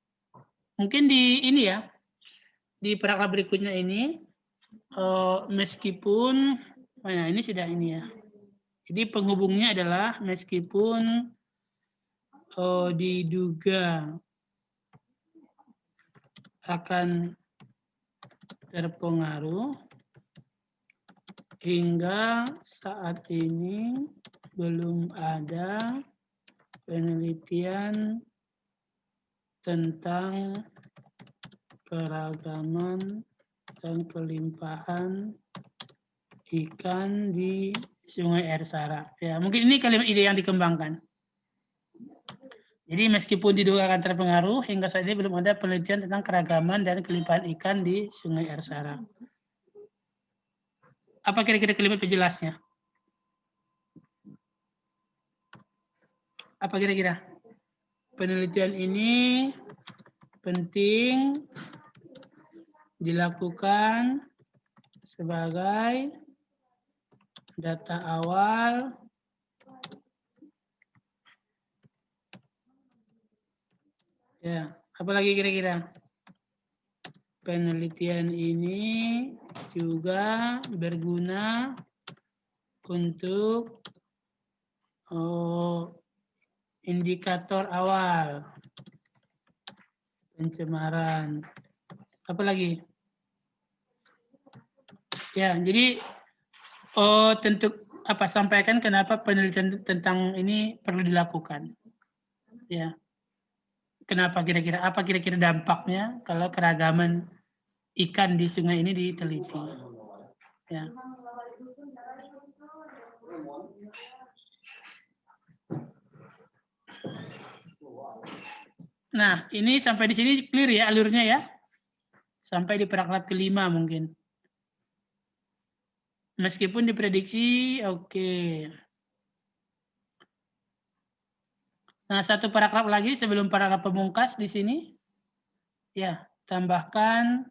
Speaker 1: mungkin di ini ya, di paragraf berikutnya ini, meskipun, nah ini sudah ini ya. Jadi penghubungnya adalah meskipun diduga akan terpengaruh, hingga saat ini belum ada penelitian tentang keragaman dan kelimpahan ikan di Sungai Air Sarak. Ya, mungkin ini kalimat ide yang dikembangkan. Jadi meskipun diduga akan terpengaruh, hingga saat ini belum ada penelitian tentang keragaman dan kelimpahan ikan di Sungai Air Sarak. Apa kira-kira kalimat penjelasnya? Apa kira-kira? Penelitian ini penting dilakukan sebagai data awal ya. Apalagi kira-kira? Penelitian ini juga berguna untuk indikator awal pencemaran. Apa lagi? Ya, jadi tentu sampaikan kenapa penelitian tentang ini perlu dilakukan. Ya. Kenapa kira-kira? Apa kira-kira dampaknya kalau keragaman ikan di sungai ini diteliti? Ya. Nah, ini sampai di sini clear ya alurnya ya. Sampai di paragraf kelima mungkin. Meskipun diprediksi, oke. Nah, satu paragraf lagi sebelum paragraf pemungkas di sini. Ya, tambahkan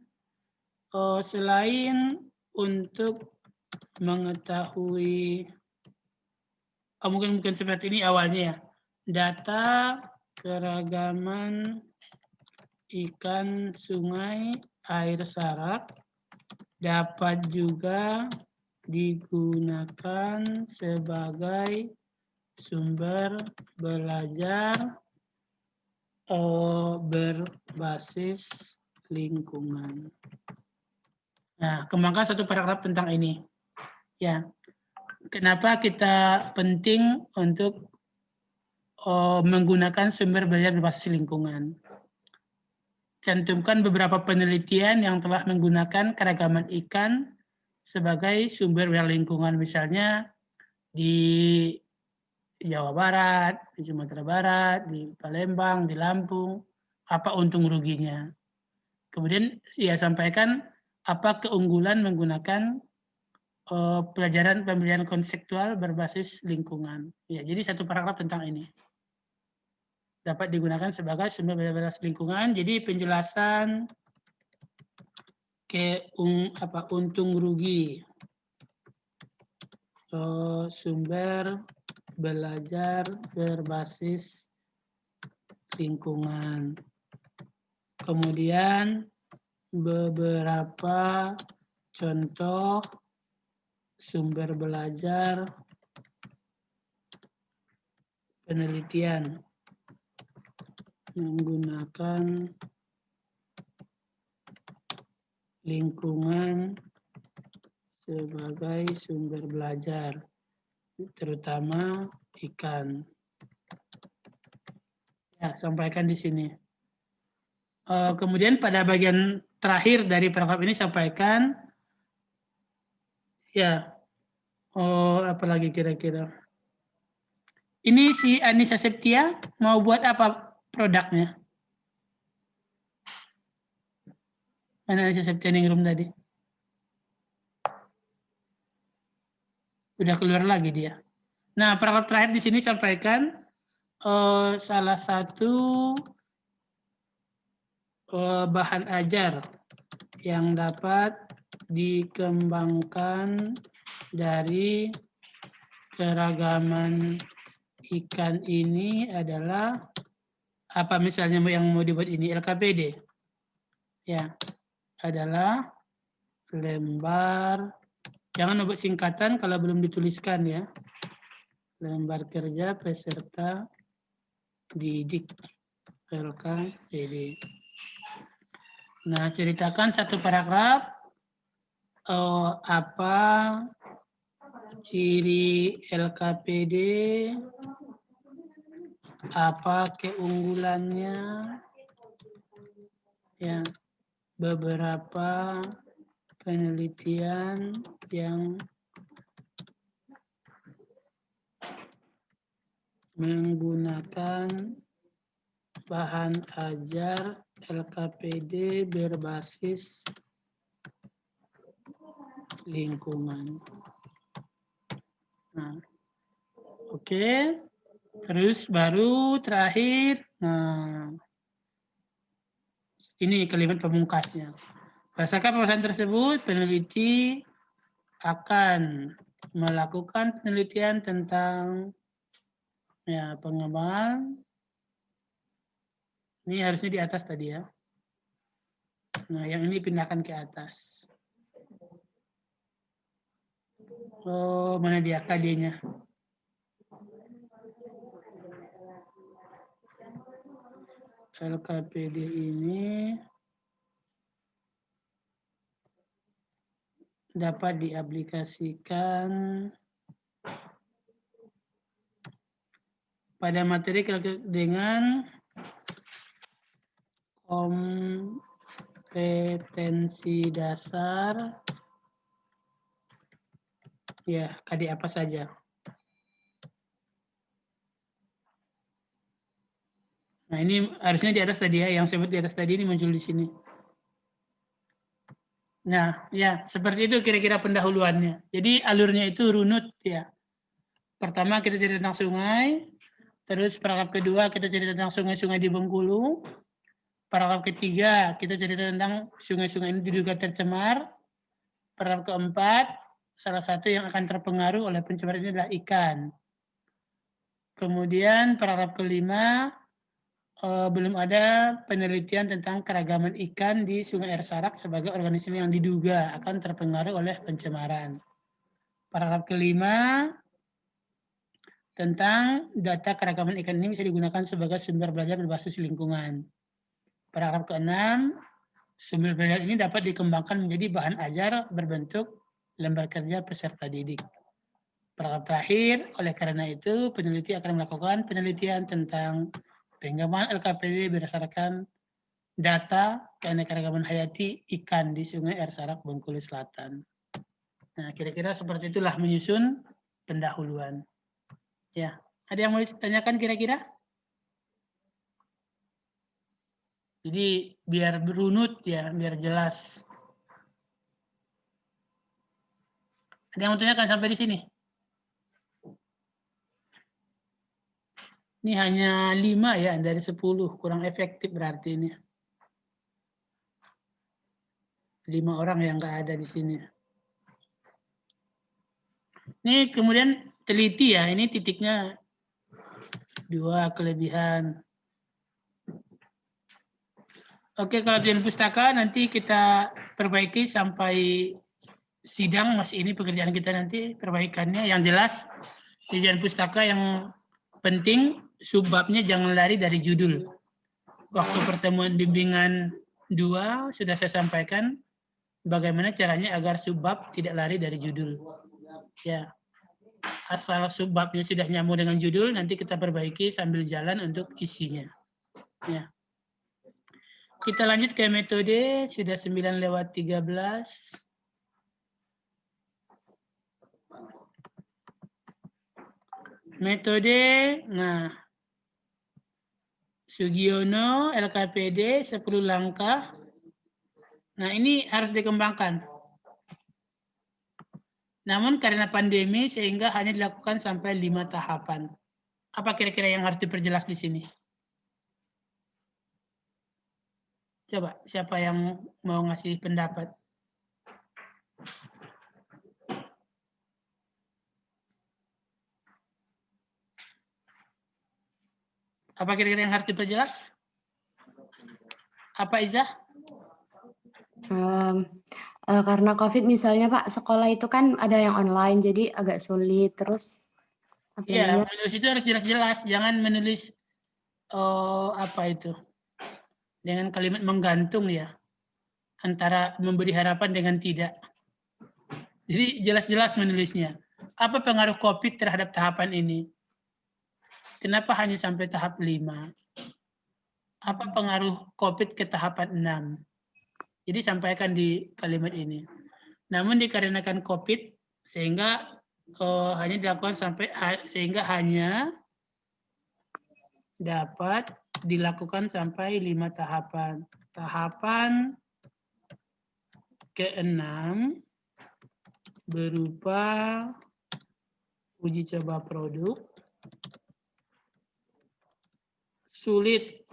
Speaker 1: selain untuk mengetahui, mungkin seperti ini awalnya ya. Data keragaman ikan sungai air Sarak dapat juga digunakan sebagai sumber belajar berbasis lingkungan. Nah, kembangkan satu paragraf tentang ini. Ya, kenapa kita penting untuk menggunakan sumber belajar berbasis lingkungan? Cantumkan beberapa penelitian yang telah menggunakan keragaman ikan sebagai sumber belajar lingkungan, misalnya di Jawa Barat, di Sumatera Barat, di Palembang, di Lampung, apa untung ruginya. Kemudian ya sampaikan apa keunggulan menggunakan pembelajaran konseptual berbasis lingkungan. Ya, jadi satu paragraf tentang ini dapat digunakan sebagai sumber berbasis lingkungan. Jadi penjelasan untung rugi sumber belajar berbasis lingkungan. Kemudian beberapa contoh sumber belajar penelitian menggunakan lingkungan sebagai sumber belajar, terutama ikan. Ya, sampaikan di sini. Kemudian pada bagian terakhir dari paragraf ini sampaikan, ya, apa lagi kira-kira? Ini si Anissa Septia mau buat apa produknya? Mana Anissa Septia Ningrum tadi? Udah keluar lagi dia. Nah, paragraf terakhir di sini sampaikan salah satu bahan ajar yang dapat dikembangkan dari keragaman ikan ini adalah apa misalnya yang mau dibuat ini LKPD. Ya, adalah lembar, jangan buat singkatan kalau belum dituliskan ya. Lembar kerja peserta didik LKPD. Nah, ceritakan satu paragraf apa ciri LKPD, apa keunggulannya, ya, beberapa penelitian yang menggunakan bahan ajar LKPD berbasis lingkungan. Nah, oke. Terus baru terakhir, nah, ini kalimat pemungkasnya. Berdasarkan pembahasan tersebut, peneliti akan melakukan penelitian tentang ya pengembangan. Ini harusnya di atas tadi ya. Nah, yang ini pindahkan ke atas. Oh, mana dia KD-nya? LKPD ini dapat diaplikasikan pada materi dengan kompetensi dasar, ya KD apa saja. Nah, ini harusnya di atas tadi ya, yang sebut di atas tadi ini muncul di sini. Nah, ya seperti itu kira-kira pendahuluannya. Jadi alurnya itu runut ya. Pertama kita cerita tentang sungai, terus paragraf kedua kita cerita tentang sungai-sungai di Bengkulu. Paragraf ketiga kita cerita tentang sungai-sungai ini diduga tercemar. Paragraf keempat, salah satu yang akan terpengaruh oleh pencemaran ini adalah ikan. Kemudian paragraf kelima, belum ada penelitian tentang keragaman ikan di Sungai Air Sarak sebagai organisme yang diduga akan terpengaruh oleh pencemaran. Paragraf kelima, tentang data keragaman ikan ini bisa digunakan sebagai sumber belajar berbasis lingkungan. Paragraf keenam, sumber belajar ini dapat dikembangkan menjadi bahan ajar berbentuk lembar kerja peserta didik. Paragraf terakhir, oleh karena itu peneliti akan melakukan penelitian tentang pengembangan LKPD berdasarkan data keanekaragaman hayati ikan di Sungai Air Sarak Bengkulu Selatan. Nah, kira-kira seperti itulah menyusun pendahuluan. Ya, ada yang mau ditanyakan kira-kira? Jadi biar berunut ya, biar jelas. Ada yang mau tanyakan sampai di sini? Ini hanya 5 ya dari 10, kurang efektif berarti ini. 5 orang yang nggak ada di sini. Ini kemudian teliti ya, ini titiknya 2 kelebihan. Oke, kalau tujuan pustaka nanti kita perbaiki sampai sidang, masih ini pekerjaan kita nanti perbaikannya. Yang jelas tujuan pustaka yang penting subbabnya jangan lari dari judul. Waktu pertemuan bimbingan 2 sudah saya sampaikan bagaimana caranya agar subbab tidak lari dari judul. Ya, asal subbabnya sudah nyambung dengan judul, nanti kita perbaiki sambil jalan untuk isinya. Ya. Kita lanjut ke metode, sudah 9:13. Metode, nah, Sugiono, LKPD, 10 langkah. Nah, ini harus dikembangkan. Namun karena pandemi sehingga hanya dilakukan sampai 5 tahapan. Apa kira-kira yang harus diperjelas di sini? Coba, siapa yang mau ngasih pendapat? Apa kira-kira yang harus diperjelas? Apa Iza?
Speaker 3: Karena COVID misalnya Pak, sekolah itu kan ada yang online, jadi agak sulit. Terus apa
Speaker 1: Iya,
Speaker 3: namanya?
Speaker 1: menulis itu harus jelas-jelas. Jangan menulis apa itu? Dengan kalimat menggantung ya. Antara memberi harapan dengan tidak. Jadi jelas-jelas menulisnya. Apa pengaruh COVID terhadap tahapan ini? Kenapa hanya sampai tahap 5? Apa pengaruh COVID ke tahapan 6? Jadi sampaikan di kalimat ini. Namun dikarenakan COVID sehingga hanya dilakukan sehingga hanya dapat dilakukan sampai 5 tahapan. Tahapan ke-6 berupa uji coba produk, sulit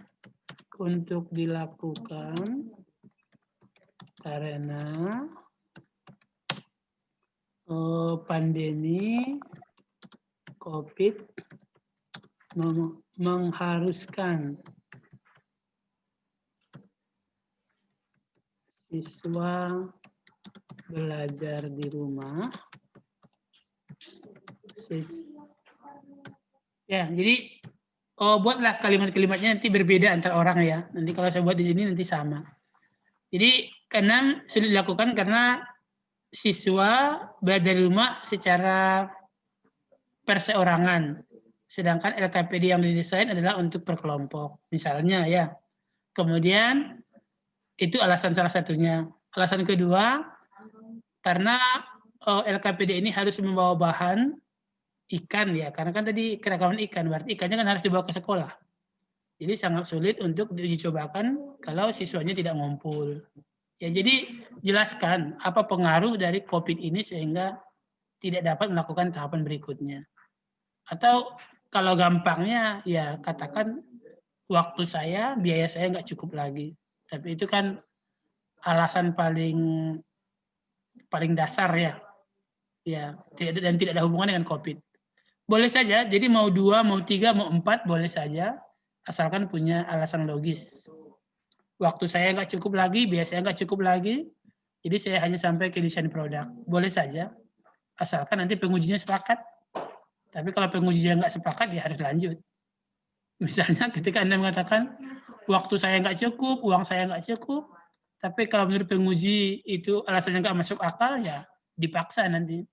Speaker 1: untuk dilakukan karena pandemi COVID mengharuskan siswa belajar di rumah. Ya, jadi buatlah kalimat-kalimatnya nanti berbeda antar orang ya. Nanti kalau saya buat di sini nanti sama. Jadi keenam sulit dilakukan karena siswa belajar di rumah secara perseorangan. Sedangkan LKPD yang didesain adalah untuk per kelompok. Misalnya ya. Kemudian itu alasan salah satunya. Alasan kedua, karena LKPD ini harus membawa bahan ikan ya, karena kan tadi keragaman ikan, berarti ikannya kan harus dibawa ke sekolah. Jadi sangat sulit untuk dicobakan kalau siswanya tidak ngumpul. Ya, jadi jelaskan apa pengaruh dari COVID ini sehingga tidak dapat melakukan tahapan berikutnya. Atau kalau gampangnya ya katakan waktu saya, biaya saya nggak cukup lagi. Tapi itu kan alasan paling dasar ya. Ya, dan tidak ada hubungan dengan COVID. Boleh saja, jadi mau 2, mau 3, mau 4, boleh saja, asalkan punya alasan logis. Waktu saya nggak cukup lagi, biaya saya nggak cukup lagi, jadi saya hanya sampai ke desain produk. Boleh saja, asalkan nanti pengujinya sepakat. Tapi kalau pengujinya nggak sepakat, ya harus lanjut. Misalnya ketika Anda mengatakan, waktu saya nggak cukup, uang saya nggak cukup, tapi kalau menurut penguji itu alasannya nggak masuk akal, ya dipaksa nanti.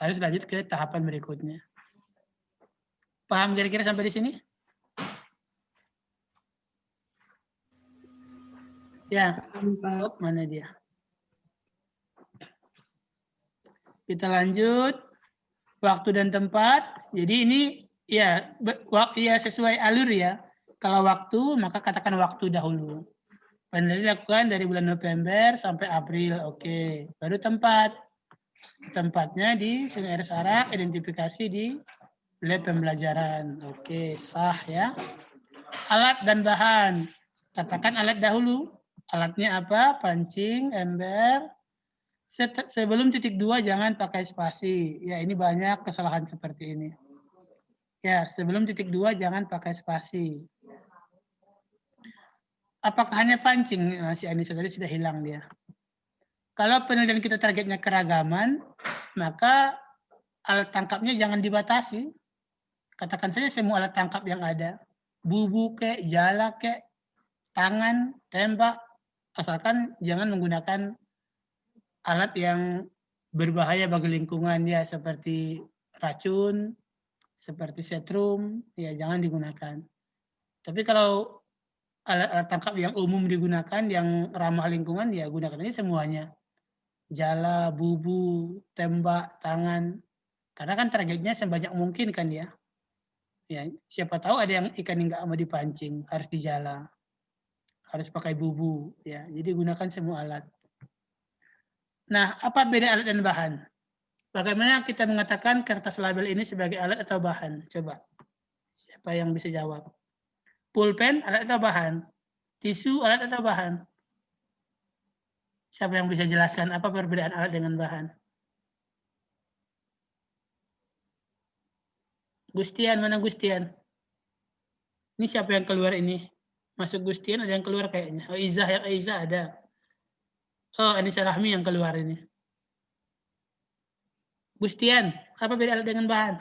Speaker 1: Harus lanjut ke tahapan berikutnya. Paham kira-kira sampai di sini? Ya, mana dia? Kita lanjut. Waktu dan tempat. Jadi ini ya sesuai alur ya. Kalau waktu, maka katakan waktu dahulu. Penelitian dilakukan dari bulan November sampai April. Oke. Baru tempat. Tempatnya di Sungai Air Sarak, identifikasi di lab pembelajaran. Oke, sah ya. Alat dan bahan. Katakan alat dahulu. Alatnya apa? Pancing, ember. Sebelum titik 2 jangan pakai spasi. Ya, ini banyak kesalahan seperti ini. Ya, sebelum titik 2 jangan pakai spasi. Apakah hanya pancing? Nah, si Anissa tadi sudah hilang dia. Kalau penelitian kita targetnya keragaman, maka alat tangkapnya jangan dibatasi. Katakan saja semua alat tangkap yang ada. Bubu kek, jala kek, tangan, tembak. Asalkan jangan menggunakan alat yang berbahaya bagi lingkungan ya, seperti racun, seperti setrum, ya jangan digunakan. Tapi kalau alat-alat tangkap yang umum digunakan, yang ramah lingkungan, ya gunakan aja semuanya. Jala, bubu, tembak, tangan. Karena kan targetnya sebanyak mungkin kan ya. Ya, siapa tahu ada yang ikan yang nggak mau dipancing, harus dijala. Harus pakai bubu. Ya, jadi gunakan semua alat. Nah, apa beda alat dan bahan? Bagaimana kita mengatakan kertas label ini sebagai alat atau bahan? Coba. Siapa yang bisa jawab? Pulpen alat atau bahan? Tisu alat atau bahan? Siapa yang bisa jelaskan apa perbedaan alat dengan bahan? Gustian, mana Gustian? Ini siapa yang keluar ini? Masuk Gustian, ada yang keluar kayaknya. Oh, Iza ada. Oh, Anissa Rahmi yang keluar ini. Gustian, apa beda alat dengan bahan?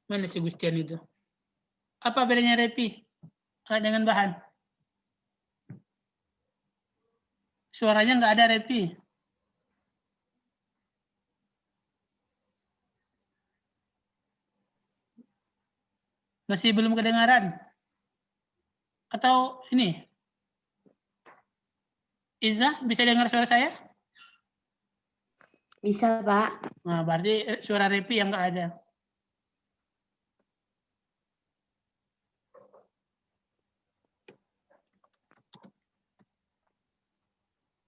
Speaker 1: Mana si Gustian itu? Apa bedanya Repi? Alat dengan bahan? Suaranya nggak ada, Repi. Masih belum kedengaran? Atau ini? Iza, bisa dengar suara saya?
Speaker 3: Bisa, Pak.
Speaker 1: Nah, berarti suara Repi yang nggak ada.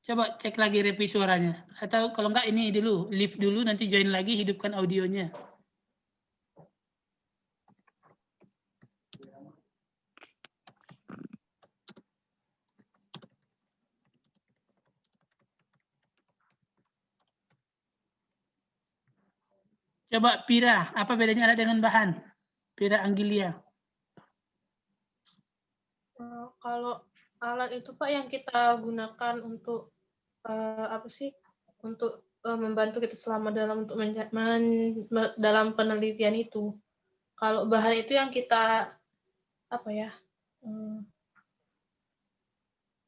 Speaker 1: Coba cek lagi Repi suaranya. Atau kalau nggak ini dulu, leave dulu, nanti join lagi, hidupkan audionya. Coba Pira, apa bedanya alat dengan bahan? Pira Anggilia.
Speaker 5: Kalau alat itu Pak yang kita gunakan untuk apa sih? Untuk membantu kita selama dalam dalam penelitian itu. Kalau bahan itu yang kita apa ya?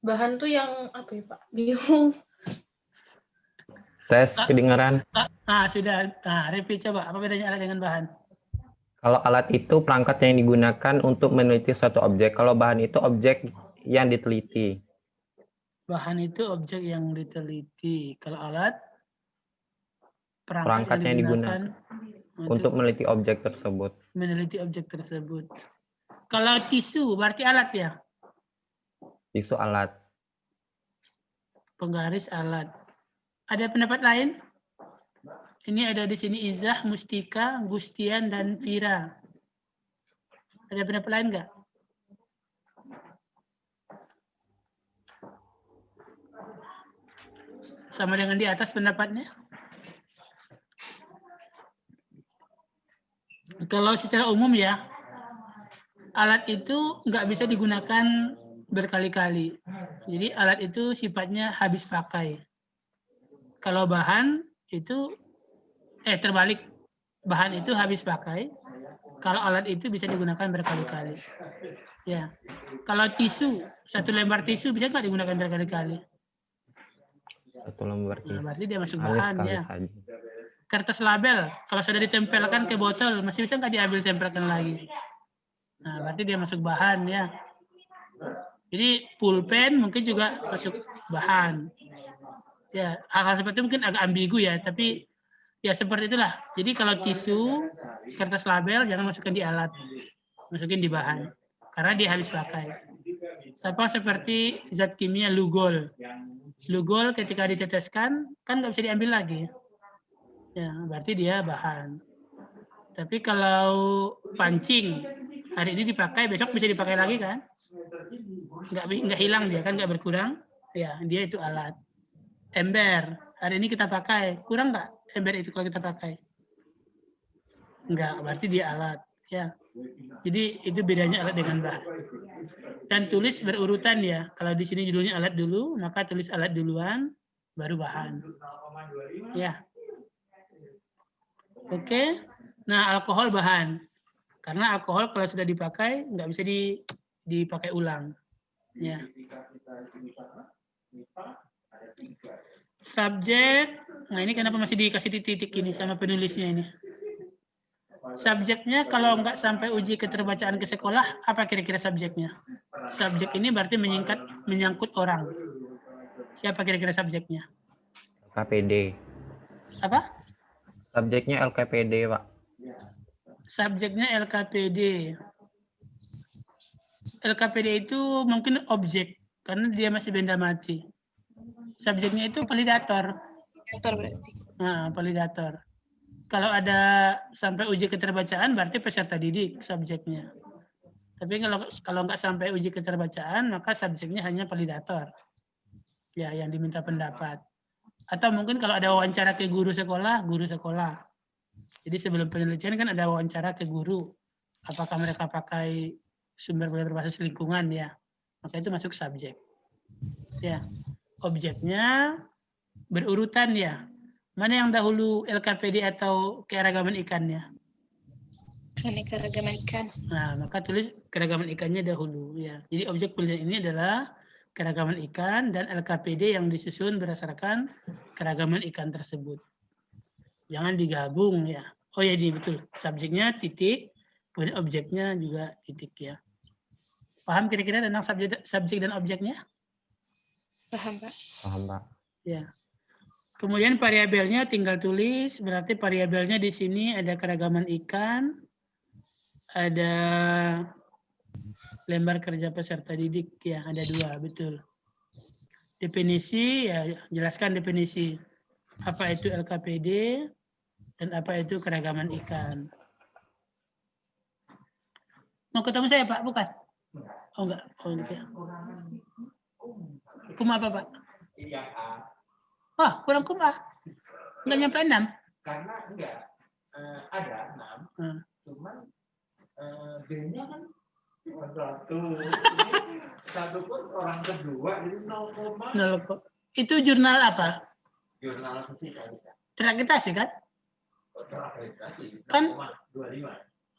Speaker 5: Bahan tuh yang apa ya Pak? Bingung.
Speaker 9: Tes kedengaran.
Speaker 1: Sudah. Repi coba, apa bedanya alat dengan bahan?
Speaker 9: Kalau alat itu perangkat yang digunakan untuk meneliti suatu objek. Kalau bahan itu objek yang diteliti.
Speaker 1: Bahan itu objek yang diteliti. Kalau alat,
Speaker 9: perangkat yang digunakan untuk meneliti objek tersebut.
Speaker 1: Meneliti objek tersebut. Kalau tisu, berarti alat ya?
Speaker 9: Tisu alat.
Speaker 1: Penggaris alat. Ada pendapat lain? Ini ada di sini Izzah, Mustika, Gustian, dan Vira. Ada pendapat lain nggak? Sama dengan di atas pendapatnya? Kalau secara umum ya, alat itu nggak bisa digunakan berkali-kali. Jadi alat itu sifatnya habis pakai. Kalau bahan itu terbalik, bahan itu habis pakai. Kalau alat itu bisa digunakan berkali-kali. Ya. Kalau tisu, satu lembar tisu bisa nggak digunakan berkali-kali?
Speaker 9: Satu lembar tisu.
Speaker 1: Nah, berarti dia masuk bahan ya.
Speaker 9: Saja.
Speaker 1: Kertas label, kalau sudah ditempelkan ke botol, masih bisa nggak diambil tempelkan lagi? Nah, berarti dia masuk bahan ya. Jadi pulpen mungkin juga masuk bahan. Ya, hal-hal seperti itu mungkin agak ambigu ya, tapi ya seperti itulah. Jadi kalau tisu, kertas label jangan masukkan di alat, masukin di bahan, karena dia habis pakai. Sama seperti zat kimia Lugol. Glugol ketika diteteskan kan nggak bisa diambil lagi. Ya, berarti dia bahan. Tapi kalau pancing hari ini dipakai, besok bisa dipakai lagi kan? Nggak hilang dia kan, nggak berkurang. Ya, dia itu alat. Ember hari ini kita pakai, kurang nggak ember itu kalau kita pakai? Enggak, berarti dia alat. Ya. Jadi itu bedanya alat dengan bahan. Dan tulis berurutan ya. Kalau di sini judulnya alat dulu, maka tulis alat duluan, baru bahan. Ya. Oke. Nah, alkohol bahan. Karena alkohol kalau sudah dipakai, nggak bisa dipakai ulang. Ya. Subjek. Nah, ini kenapa masih dikasih titik ini sama penulisnya ini? Subjeknya kalau nggak sampai uji keterbacaan ke sekolah, apa kira-kira subjeknya? Subjek ini berarti menyangkut orang. Siapa kira-kira subjeknya?
Speaker 9: LKPD.
Speaker 1: Apa?
Speaker 9: Subjeknya LKPD, Pak.
Speaker 1: Subjeknya LKPD. LKPD itu mungkin objek, karena dia masih benda mati. Subjeknya itu validator. Nah, validator. Kalau ada sampai uji keterbacaan berarti peserta didik subjeknya. Tapi kalau nggak sampai uji keterbacaan maka subjeknya hanya validator. Ya, yang diminta pendapat. Atau mungkin kalau ada wawancara ke guru sekolah, guru sekolah. Jadi sebelum penelitian kan ada wawancara ke guru. Apakah mereka pakai sumber berbasis lingkungan ya. Maka itu masuk subjek. Ya. Objeknya berurutan ya. Mana yang dahulu LKPD atau keragaman ikannya?
Speaker 4: Keanekaragaman ikan.
Speaker 1: Nah, maka tulis keragaman ikannya dahulu ya. Jadi objek penelitian ini adalah keragaman ikan dan LKPD yang disusun berdasarkan keragaman ikan tersebut. Jangan digabung ya. Oh ya, ini betul. Subjeknya titik, kemudian objeknya juga titik ya. Paham kira-kira tentang subjek dan objeknya?
Speaker 4: Paham, Pak.
Speaker 9: Paham, Pak.
Speaker 1: Ya. Kemudian variabelnya tinggal tulis, berarti variabelnya di sini ada keragaman ikan, ada lembar kerja peserta didik, ya ada 2, betul. Definisi, ya jelaskan definisi. Apa itu LKPD, dan apa itu keragaman ikan. Mau ketemu saya, Pak? Bukan? Oh enggak. Oh, enggak. Kuma apa, Pak? Wah, kurang kuma. Enggak nyampe 6.
Speaker 10: Karena enggak ada 6, cuman B-nya kan cuma 1. Satu pun orang kedua jadi 0,
Speaker 1: itu jurnal apa?
Speaker 10: jurnal fisika.
Speaker 1: Terakreditasi kan?
Speaker 10: Terakreditasi
Speaker 1: Kan
Speaker 10: 6,25.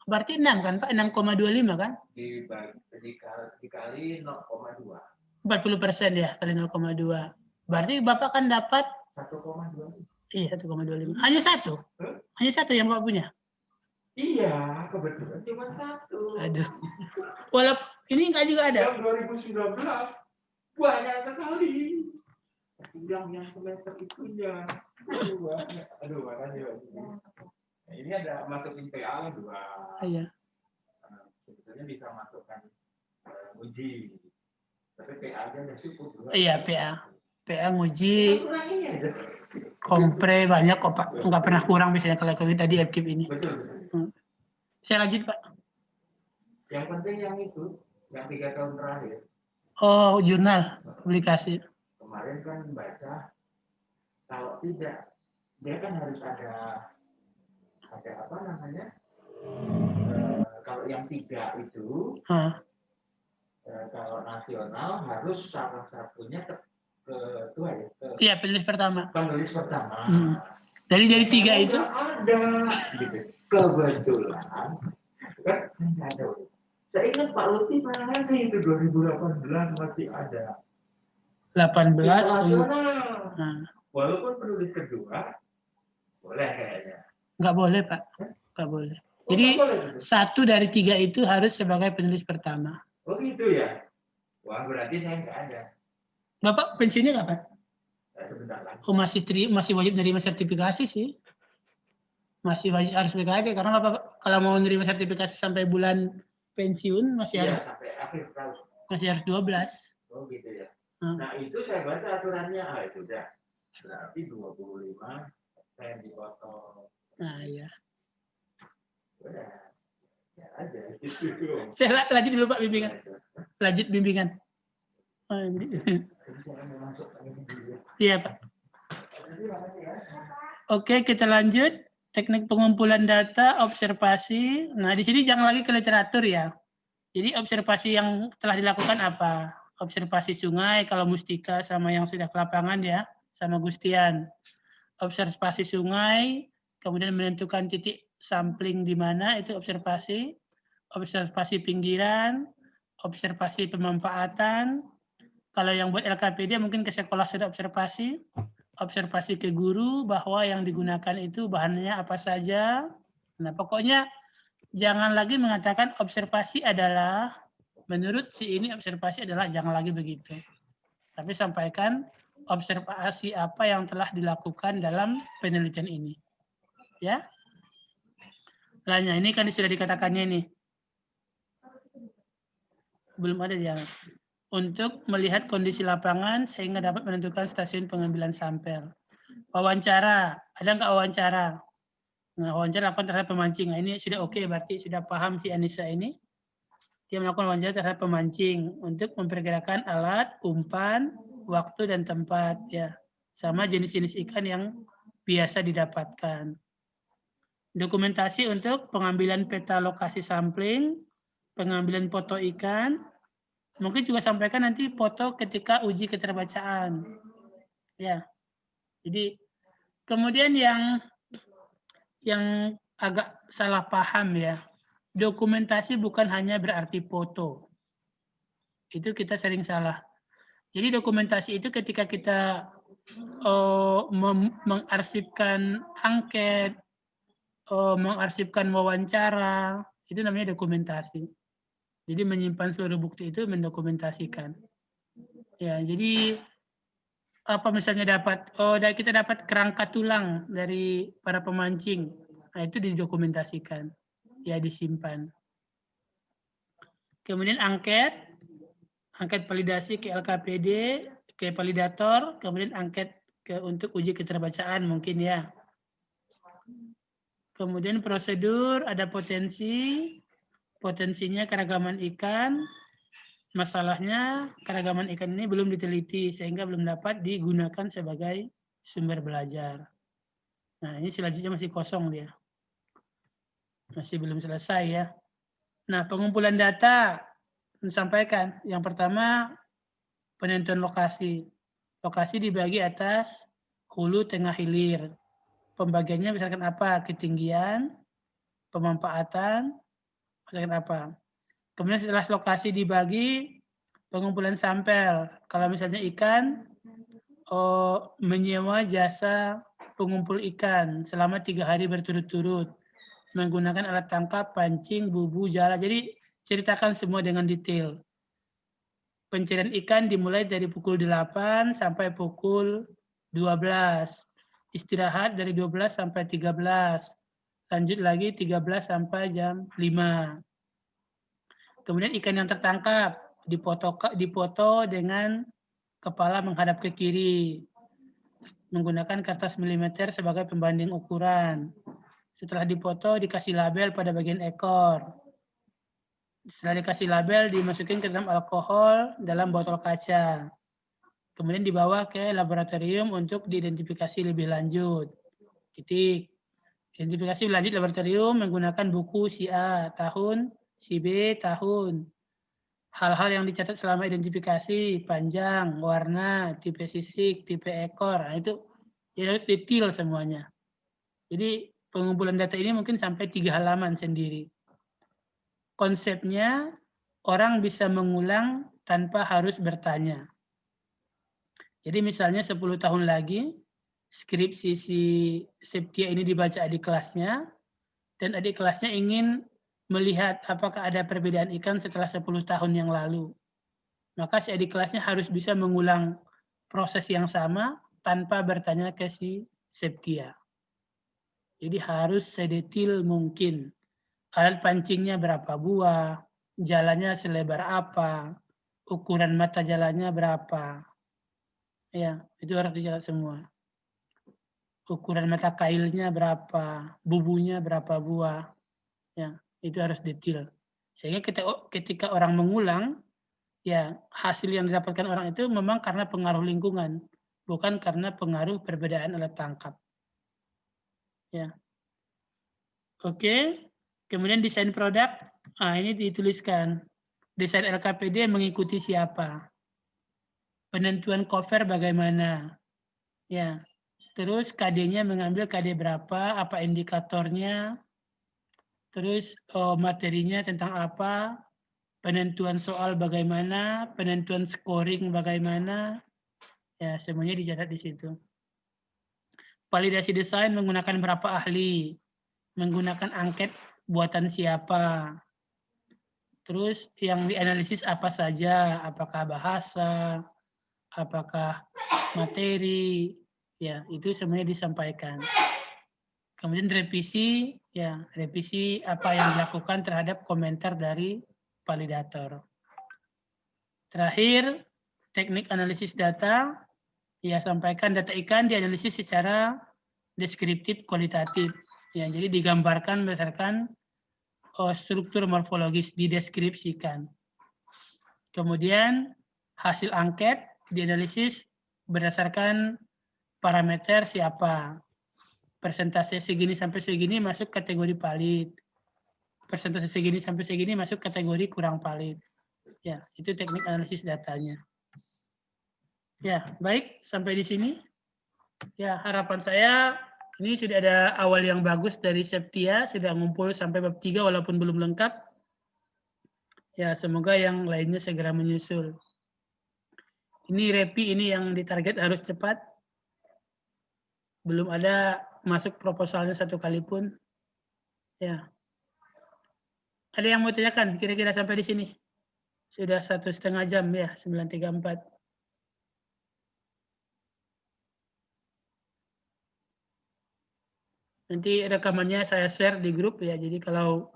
Speaker 1: berarti 6 kan, Pak? 6,25 kan?
Speaker 10: Dikali 0,2.
Speaker 1: 40% ya kali 0,2. Berarti Bapak kan dapat
Speaker 10: 1,2.
Speaker 1: Iya, 1,25. Hanya satu? Hanya satu yang Bapak punya?
Speaker 10: Iya, kebetulan cuma 1.
Speaker 1: Aduh. Walaupun ini enggak juga ada.
Speaker 10: Yang 2019 banyak sekali. Yang semester itunya. Aduh, makasih. Nah, ini ada masukin PA 2.
Speaker 1: Iya.
Speaker 10: Sebetulnya bisa masukkan uji. Tapi PA aja udah cukup.
Speaker 1: Iya, PA nguji. Kompre banyak kok, Pak. Enggak pernah kurang misalnya kalau kita di FKIP ini.
Speaker 10: Betul.
Speaker 1: Saya lanjut, Pak.
Speaker 10: Yang penting yang itu, yang 3 tahun terakhir.
Speaker 1: Oh, jurnal, publikasi.
Speaker 10: Kemarin kan baca, kalau tidak, dia kan harus ada apa namanya? Kalau yang 3 itu, kalau nasional harus salah satunya ketua ya.
Speaker 1: Iya, penulis pertama.
Speaker 10: Penulis pertama.
Speaker 1: Dari 3 itu?
Speaker 10: Ada. Gitu. Kebetulan kan nggak ada. Saya ingat Pak Lutfi pernah ada itu 2018 masih ada.
Speaker 1: 18.
Speaker 10: Walaupun penulis kedua boleh kayaknya.
Speaker 1: Nggak boleh, Pak. Nggak boleh. Jadi 1 dari 3 itu harus sebagai penulis pertama.
Speaker 10: Oh gitu ya. Wah berarti saya nggak ada.
Speaker 1: Bapak pensiunnya kapan?
Speaker 10: Sebentar lagi.
Speaker 1: Oh masih wajib menerima sertifikasi sih. Masih wajib harus BKD karena Bapak kalau mau menerima sertifikasi sampai bulan pensiun masih harus
Speaker 10: sampai akhir tahun.
Speaker 1: masih harus 12.
Speaker 10: Oh gitu ya. Nah itu saya baca aturannya, itu udah berarti 25% dipotong.
Speaker 1: Nah, iya.
Speaker 10: Udah, ya aja gitu.
Speaker 1: Saya lanjut dulu Pak bimbingan. Lanjut bimbingan. Iya Pak. Oke, kita lanjut. Teknik pengumpulan data, observasi. Nah, di sini jangan lagi ke literatur ya. Jadi observasi yang telah dilakukan apa? Observasi sungai, kalau Mustika sama yang sudah ke lapangan ya, sama Gustian. Observasi sungai, kemudian menentukan titik sampling di mana, itu observasi. Observasi pinggiran, observasi pemanfaatan. Kalau yang buat LKPD mungkin ke sekolah sudah observasi. Observasi ke guru bahwa yang digunakan itu bahannya apa saja. Nah, pokoknya jangan lagi mengatakan observasi adalah, menurut si ini observasi adalah, jangan lagi begitu. Tapi sampaikan observasi apa yang telah dilakukan dalam penelitian ini. Ya. Lainnya ini kan sudah dikatakannya ini. Belum ada ya. Untuk melihat kondisi lapangan sehingga dapat menentukan stasiun pengambilan sampel. Wawancara, ada nggak wawancara? Nah, wawancara lakukan terhadap pemancing. Nah, ini sudah oke, berarti sudah paham si Anissa ini. Dia melakukan wawancara terhadap pemancing untuk memperkirakan alat, umpan, waktu dan tempat ya. Sama jenis-jenis ikan yang biasa didapatkan. Dokumentasi untuk pengambilan peta lokasi sampling, pengambilan foto ikan. Mungkin juga sampaikan nanti foto ketika uji keterbacaan. Ya. Jadi kemudian yang agak salah paham ya. Dokumentasi bukan hanya berarti foto. Itu kita sering salah. Jadi dokumentasi itu ketika kita mengarsipkan angket, mengarsipkan wawancara, itu namanya dokumentasi. Jadi menyimpan seluruh bukti itu mendokumentasikan. Ya, jadi apa misalnya kita dapat kerangka tulang dari para pemancing, nah itu didokumentasikan, ya disimpan. Kemudian angket validasi ke LKPD, ke validator, kemudian angket untuk uji keterbacaan mungkin ya. Kemudian prosedur, ada potensinya keragaman ikan. Masalahnya keragaman ikan ini belum diteliti sehingga belum dapat digunakan sebagai sumber belajar. Nah, ini selanjutnya masih kosong dia. Masih belum selesai ya. Nah, pengumpulan data disampaikan. Yang pertama, penentuan lokasi. Lokasi dibagi atas hulu, tengah, hilir. Pembagiannya misalkan apa? Ketinggian, pemanfaatan, misalkan apa? Kemudian setelah lokasi dibagi, pengumpulan sampel. Kalau misalnya ikan, menyewa jasa pengumpul ikan selama 3 hari berturut-turut. Menggunakan alat tangkap, pancing, bubu, jala. Jadi ceritakan semua dengan detail. Pencarian ikan dimulai dari pukul 8 sampai pukul 12. Istirahat dari 12 sampai 13. Lanjut lagi 13 sampai jam 5. Kemudian ikan yang tertangkap dipoto dengan kepala menghadap ke kiri. Menggunakan kertas milimeter sebagai pembanding ukuran. Setelah dipoto dikasih label pada bagian ekor. Setelah dikasih label dimasukin ke dalam alkohol dalam botol kaca. Kemudian dibawa ke laboratorium untuk diidentifikasi lebih lanjut. Titik. Identifikasi lanjut laboratorium menggunakan buku si A tahun, si B tahun. Hal-hal yang dicatat selama identifikasi, panjang, warna, tipe sisik, tipe ekor, nah itu ya detail semuanya. Jadi pengumpulan data ini mungkin sampai 3 halaman sendiri. Konsepnya orang bisa mengulang tanpa harus bertanya. Jadi misalnya 10 tahun lagi, skripsi si Septia ini dibaca adik kelasnya, dan adik kelasnya ingin melihat apakah ada perbedaan ikan setelah 10 tahun yang lalu. Maka si adik kelasnya harus bisa mengulang proses yang sama tanpa bertanya ke si Septia. Jadi harus sedetil mungkin. Alat pancingnya berapa buah, jalannya selebar apa, ukuran mata jalannya berapa. Ya, itu harus dicatat semua. Ukuran mata kailnya berapa, bubunya berapa buah. Ya, itu harus detail. Sehingga ketika orang mengulang, ya hasil yang didapatkan orang itu memang karena pengaruh lingkungan, bukan karena pengaruh perbedaan alat tangkap. Ya. Oke. Kemudian desain produk, ini dituliskan. Desain LKPD mengikuti siapa? Penentuan cover bagaimana? Ya. Terus KD-nya mengambil KD berapa? Apa indikatornya? Terus materinya tentang apa? Penentuan soal bagaimana? Penentuan scoring bagaimana? Ya, semuanya dicatat di situ. Validasi desain menggunakan berapa ahli? Menggunakan angket buatan siapa? Terus yang dianalisis apa saja? Apakah bahasa? Apakah materi? Ya, itu semuanya disampaikan. Kemudian revisi, ya revisi apa yang dilakukan terhadap komentar dari validator. Terakhir, teknik analisis data, ya sampaikan data ikan dianalisis secara deskriptif kualitatif. Ya, jadi digambarkan berdasarkan struktur morfologis, dideskripsikan. Kemudian hasil angket dianalisis berdasarkan parameter siapa. Persentase segini sampai segini masuk kategori valid. Persentase segini sampai segini masuk kategori kurang valid. Ya, itu teknik analisis datanya. Ya, baik sampai di sini. Ya, harapan saya ini sudah ada awal yang bagus dari Septia, sudah ngumpul sampai bab 3 walaupun belum lengkap. Ya, semoga yang lainnya segera menyusul. Ini repi ini yang ditarget harus cepat. Belum ada masuk proposalnya satu kali pun. Ya. Ada yang mau tanyakan kira-kira sampai di sini? Sudah 1,5 jam ya, 9.34. Nanti rekamannya saya share di grup ya, jadi kalau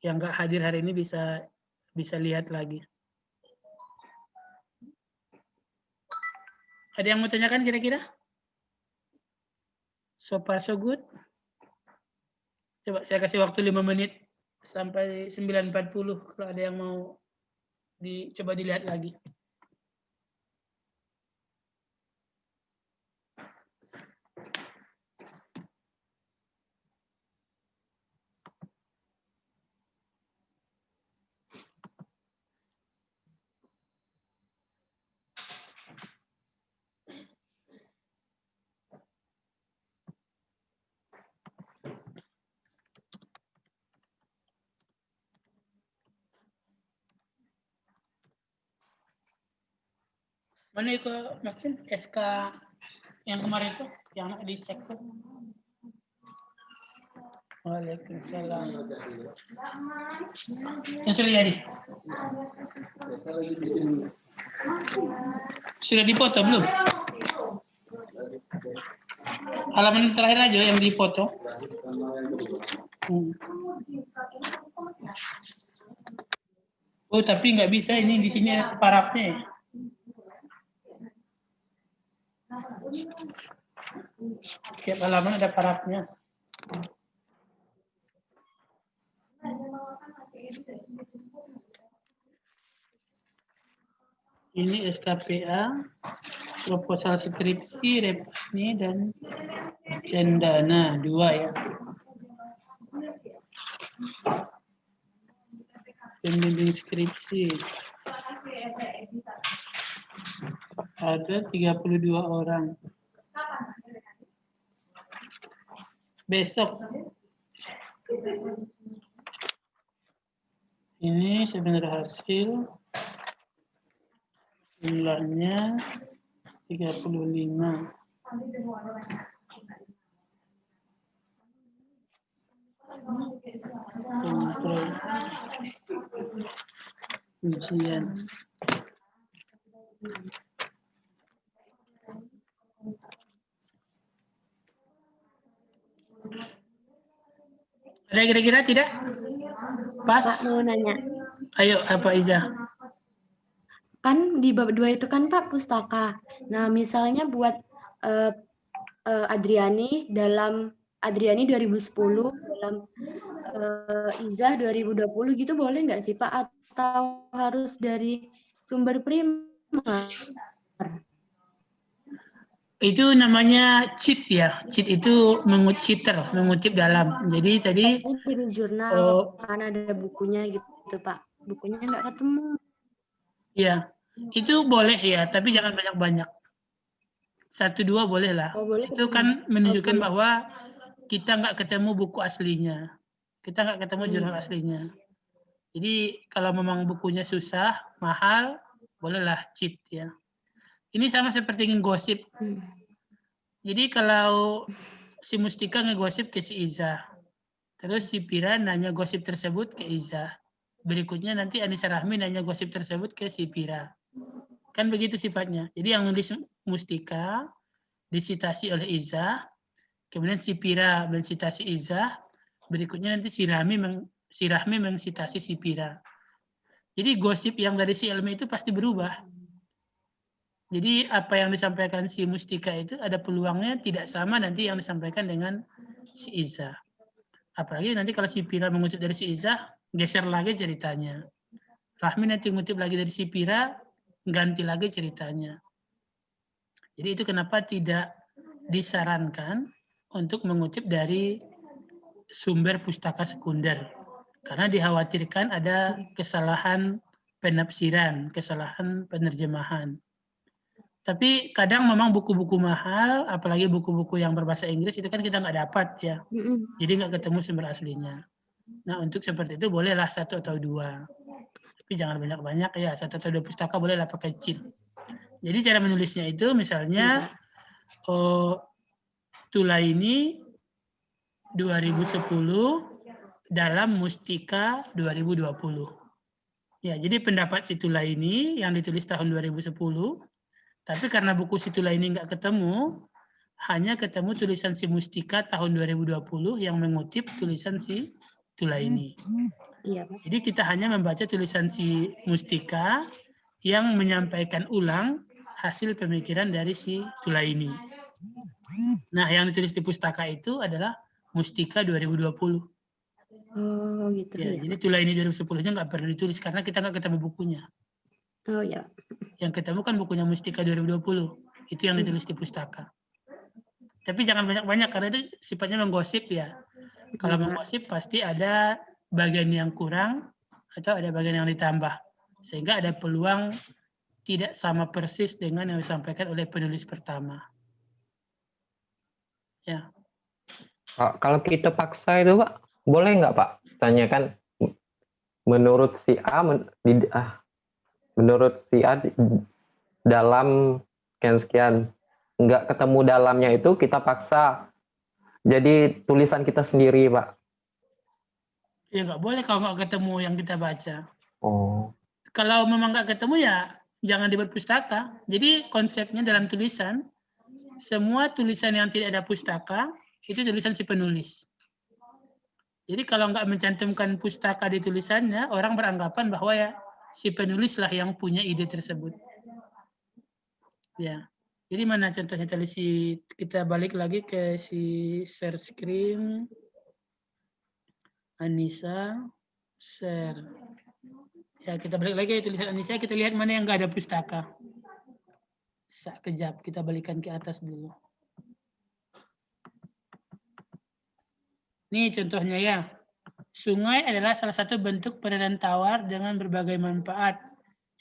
Speaker 1: yang nggak hadir hari ini bisa lihat lagi. Ada yang mau tanyakan kira-kira? So far so good? Coba saya kasih waktu 5 menit sampai 9.40 kalau ada yang mau coba dilihat lagi. Mana itu Martin? SK yang kemarin itu yang dicek tuh. Waalaikumsalam. Yang sudah jadi? Sudah dipoto belum? Halaman terakhir aja yang dipoto. Oh, tapi nggak bisa ini di sini ada parafnya. Tiap halaman ada parafnya. Ini SKPA, proposal skripsi, repani, dan cendana 2 ya. Pembimbing skripsi. Ada 32 orang. Besok. Ini sebenarnya hasil. Jumlahnya 35. Kontrol ujian. Ada kira-kira tidak? Pas?
Speaker 8: Pak mau nanya.
Speaker 1: Ayo, apa Iza?
Speaker 3: kan di bab 2 itu kan Pak pustaka. Nah, misalnya buat Adriani 2010 dalam Izah 2020 gitu boleh nggak sih Pak? Atau harus dari sumber primer?
Speaker 1: Itu namanya cheat ya. Cheat itu mengutip dalam. Jadi tadi
Speaker 3: Dari jurnal kan ada bukunya gitu Pak. Bukunya nggak ketemu.
Speaker 1: ya, itu boleh ya, tapi jangan banyak-banyak. 1-2 boleh lah.
Speaker 3: Oh, boleh
Speaker 1: Itu
Speaker 3: ketemu.
Speaker 1: kan menunjukkan
Speaker 3: boleh.
Speaker 1: bahwa kita nggak ketemu buku aslinya. Kita nggak ketemu jurnal aslinya. Jadi kalau memang bukunya susah, mahal, bolehlah cheat ya. Ini sama seperti ngegosip. Jadi kalau si Mustika ngegosip ke si Iza, terus si Pira nanya gosip tersebut ke Iza. Berikutnya nanti Anissa Rahmi nanya gosip tersebut ke si Pira. Kan begitu sifatnya. Jadi yang nulis Mustika disitasi oleh Iza, kemudian si Pira mensitasi Iza, berikutnya nanti si Rahmi mensitasi si Pira. Jadi gosip yang dari si Elmi itu pasti berubah. Jadi apa yang disampaikan si Mustika itu ada peluangnya tidak sama nanti yang disampaikan dengan si Iza. Apalagi nanti kalau si Pira mengutip dari si Iza, geser lagi ceritanya. Rahmi nanti mengutip lagi dari si Pira, ganti lagi ceritanya. Jadi itu kenapa tidak disarankan untuk mengutip dari sumber pustaka sekunder. Karena dikhawatirkan ada kesalahan penafsiran, kesalahan penerjemahan. Tapi kadang memang buku-buku mahal, apalagi buku-buku yang berbahasa Inggris, itu kan kita nggak dapat ya. Jadi nggak ketemu sumber aslinya. Nah untuk seperti itu bolehlah 1 atau 2. Tapi jangan banyak-banyak ya, 1 atau 2 pustaka bolehlah pakai cheat. Jadi cara menulisnya itu misalnya Tulaini 2010 dalam Mustika 2020. Ya, jadi pendapat si Tulaini yang ditulis tahun 2010, tapi karena buku si Tulaini nggak ketemu, hanya ketemu tulisan si Mustika tahun 2020 yang mengutip tulisan si Tulaini.
Speaker 3: Iya,
Speaker 1: jadi kita hanya membaca tulisan si Mustika yang menyampaikan ulang hasil pemikiran dari si Tulaini. Nah, yang ditulis di pustaka itu adalah Mustika 2020.
Speaker 3: Oh, gitu
Speaker 1: Ya,
Speaker 3: ya.
Speaker 1: jadi Tulaini 2010-nya nggak perlu ditulis karena kita nggak ketemu bukunya.
Speaker 3: Oh ya.
Speaker 1: Yang ketemu kan bukunya Mustika 2020. Itu yang ditulis di pustaka. Tapi jangan banyak-banyak karena itu sifatnya menggosip ya. Kalau menggosip pasti ada bagian yang kurang atau ada bagian yang ditambah. Sehingga ada peluang tidak sama persis dengan yang disampaikan oleh penulis pertama. Ya.
Speaker 9: Kalau kita paksa itu Pak, boleh nggak Pak? Tanyakan menurut si A, menurut si A dalam sekian-sekian. Nggak ketemu dalamnya itu kita paksa. Jadi tulisan kita sendiri Pak.
Speaker 1: Ya nggak boleh kalau nggak ketemu yang kita baca.
Speaker 9: Oh.
Speaker 1: Kalau memang nggak ketemu ya jangan dibuat pustaka. Jadi konsepnya dalam tulisan, semua tulisan yang tidak ada pustaka, itu tulisan si penulis. Jadi kalau nggak mencantumkan pustaka di tulisannya, orang beranggapan bahwa ya si penulis lah yang punya ide tersebut. Ya. Jadi mana contohnya tadi kita balik lagi ke si share screen. Anissa, share. Ya, kita balik lagi tulisan Anissa, kita lihat mana yang nggak ada pustaka. Sekejap, kita balikan ke atas dulu. Ini contohnya ya. Sungai adalah salah satu bentuk peredaran tawar dengan berbagai manfaat.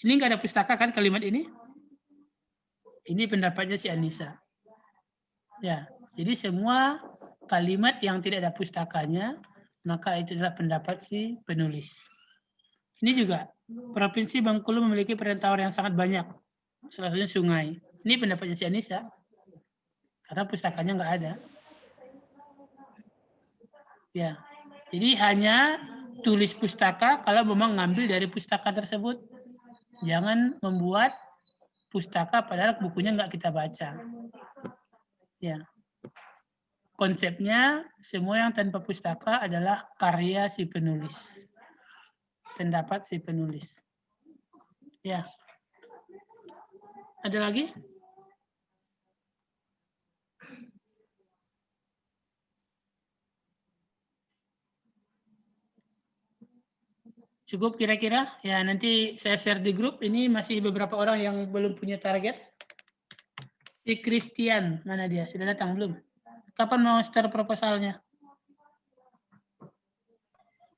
Speaker 1: Ini nggak ada pustaka kan kalimat ini? Ini pendapatnya si Anissa. Ya, jadi semua kalimat yang tidak ada pustakanya, maka itu adalah pendapat si penulis. Ini juga, Provinsi Bengkulu memiliki peredaran tawar yang sangat banyak. Salah satunya sungai. Ini pendapatnya si Anissa. Karena pustakanya nggak ada. Ya, jadi hanya tulis pustaka kalau memang ngambil dari pustaka tersebut. Jangan membuat pustaka padahal bukunya nggak kita baca. Ya. Konsepnya semua yang tanpa pustaka adalah karya si penulis. Pendapat si penulis. Ya. Ada lagi? Cukup kira-kira? Ya, nanti saya share di grup. Ini masih beberapa orang yang belum punya target. Si Christian, mana dia? Sudah datang belum? Kapan mau start proposalnya?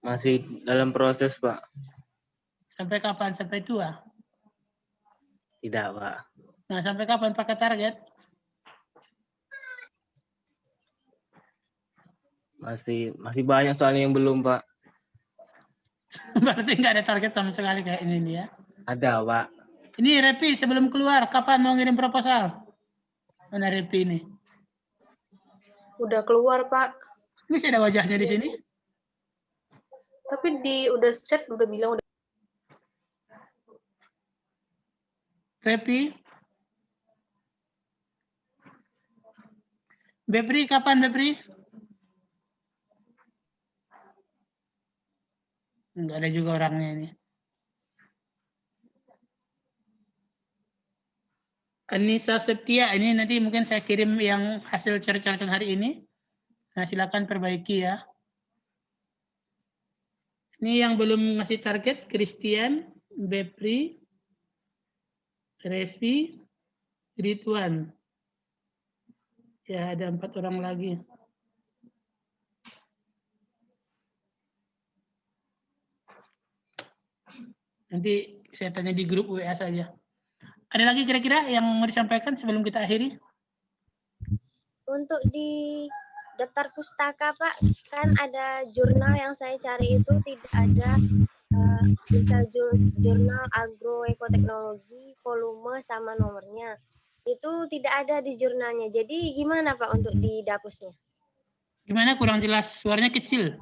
Speaker 7: Masih dalam proses, Pak.
Speaker 1: Sampai kapan? Sampai tua?
Speaker 7: Tidak, Pak.
Speaker 1: Nah, sampai kapan pakai target?
Speaker 7: Masih banyak soalnya yang belum, Pak.
Speaker 1: Berarti nggak ada target sama sekali kayak ini ya?
Speaker 7: Ada, Pak.
Speaker 1: Ini Repi sebelum keluar, kapan mau ngirim proposal? Mana Repi ini?
Speaker 5: Udah keluar, Pak.
Speaker 1: Masih ada wajahnya di sini?
Speaker 5: Tapi udah chat, udah bilang udah.
Speaker 1: Repi? Bepri, kapan Bepri? Enggak ada juga orangnya ini. Anissa Septia, ini nanti mungkin saya kirim yang hasil cari-cari hari ini. Nah, silakan perbaiki ya. Ini yang belum ngasih target, Christian, Bepri, Revi, Ridwan. Ya, ada 4 orang lagi. Nanti saya tanya di grup WA saja. Ada lagi kira-kira yang mau disampaikan sebelum kita akhiri?
Speaker 8: Untuk di daftar pustaka, Pak, kan ada jurnal yang saya cari itu tidak ada misal jurnal agroekoteknologi, volume sama nomornya. Itu tidak ada di jurnalnya. Jadi gimana, Pak, untuk di dapusnya?
Speaker 1: Gimana, kurang jelas? Suaranya kecil.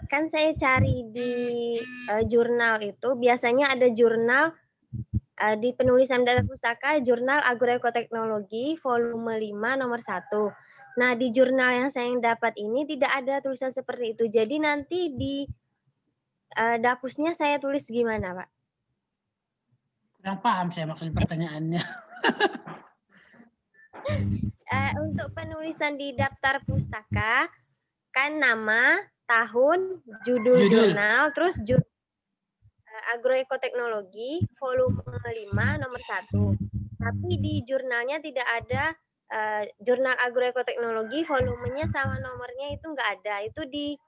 Speaker 8: Kan saya cari di jurnal itu, biasanya ada jurnal di penulisan daftar pustaka, jurnal agroekoteknologi, volume 5, nomor 1. Nah, di jurnal yang saya dapat ini tidak ada tulisan seperti itu. Jadi nanti di dapusnya saya tulis gimana, Pak?
Speaker 1: Kurang paham saya maksud pertanyaannya.
Speaker 8: Untuk penulisan di daftar pustaka, kan nama, tahun, judul jurnal, terus agroekoteknologi, volume 5, nomor 1. Tapi di jurnalnya tidak ada jurnal agroekoteknologi, volumenya sama nomornya itu nggak ada. Itu di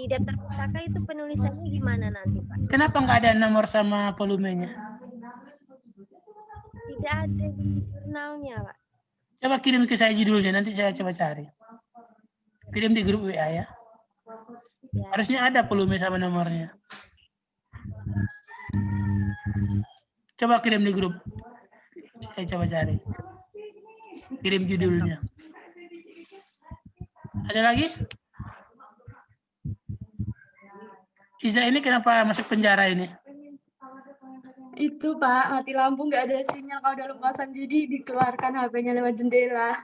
Speaker 8: daftar pustaka itu penulisannya gimana nanti, Pak?
Speaker 1: Kenapa nggak ada nomor sama volumenya?
Speaker 8: Tidak ada di jurnalnya, Pak.
Speaker 1: Coba kirim ke saya judulnya, nanti saya coba cari. Kirim di grup WA ya. Harusnya ada volume sama nomornya. Coba kirim di grup. Saya coba cari. Kirim judulnya. Ada lagi? Iza ini kenapa masuk penjara ini?
Speaker 3: Itu Pak, mati lampu nggak ada sinyal kalau dalam kosan, jadi dikeluarkan HP-nya lewat jendela.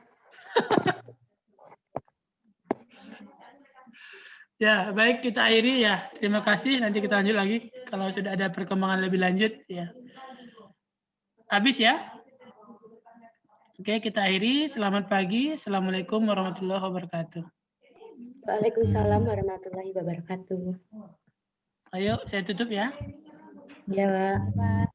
Speaker 1: Ya, baik, kita akhiri ya. Terima kasih. Nanti kita lanjut lagi kalau sudah ada perkembangan lebih lanjut ya. Habis ya? Oke, kita akhiri. Selamat pagi. Assalamualaikum warahmatullahi wabarakatuh.
Speaker 3: Waalaikumsalam warahmatullahi wabarakatuh.
Speaker 1: Ayo, saya tutup ya.
Speaker 3: Ya, Pak.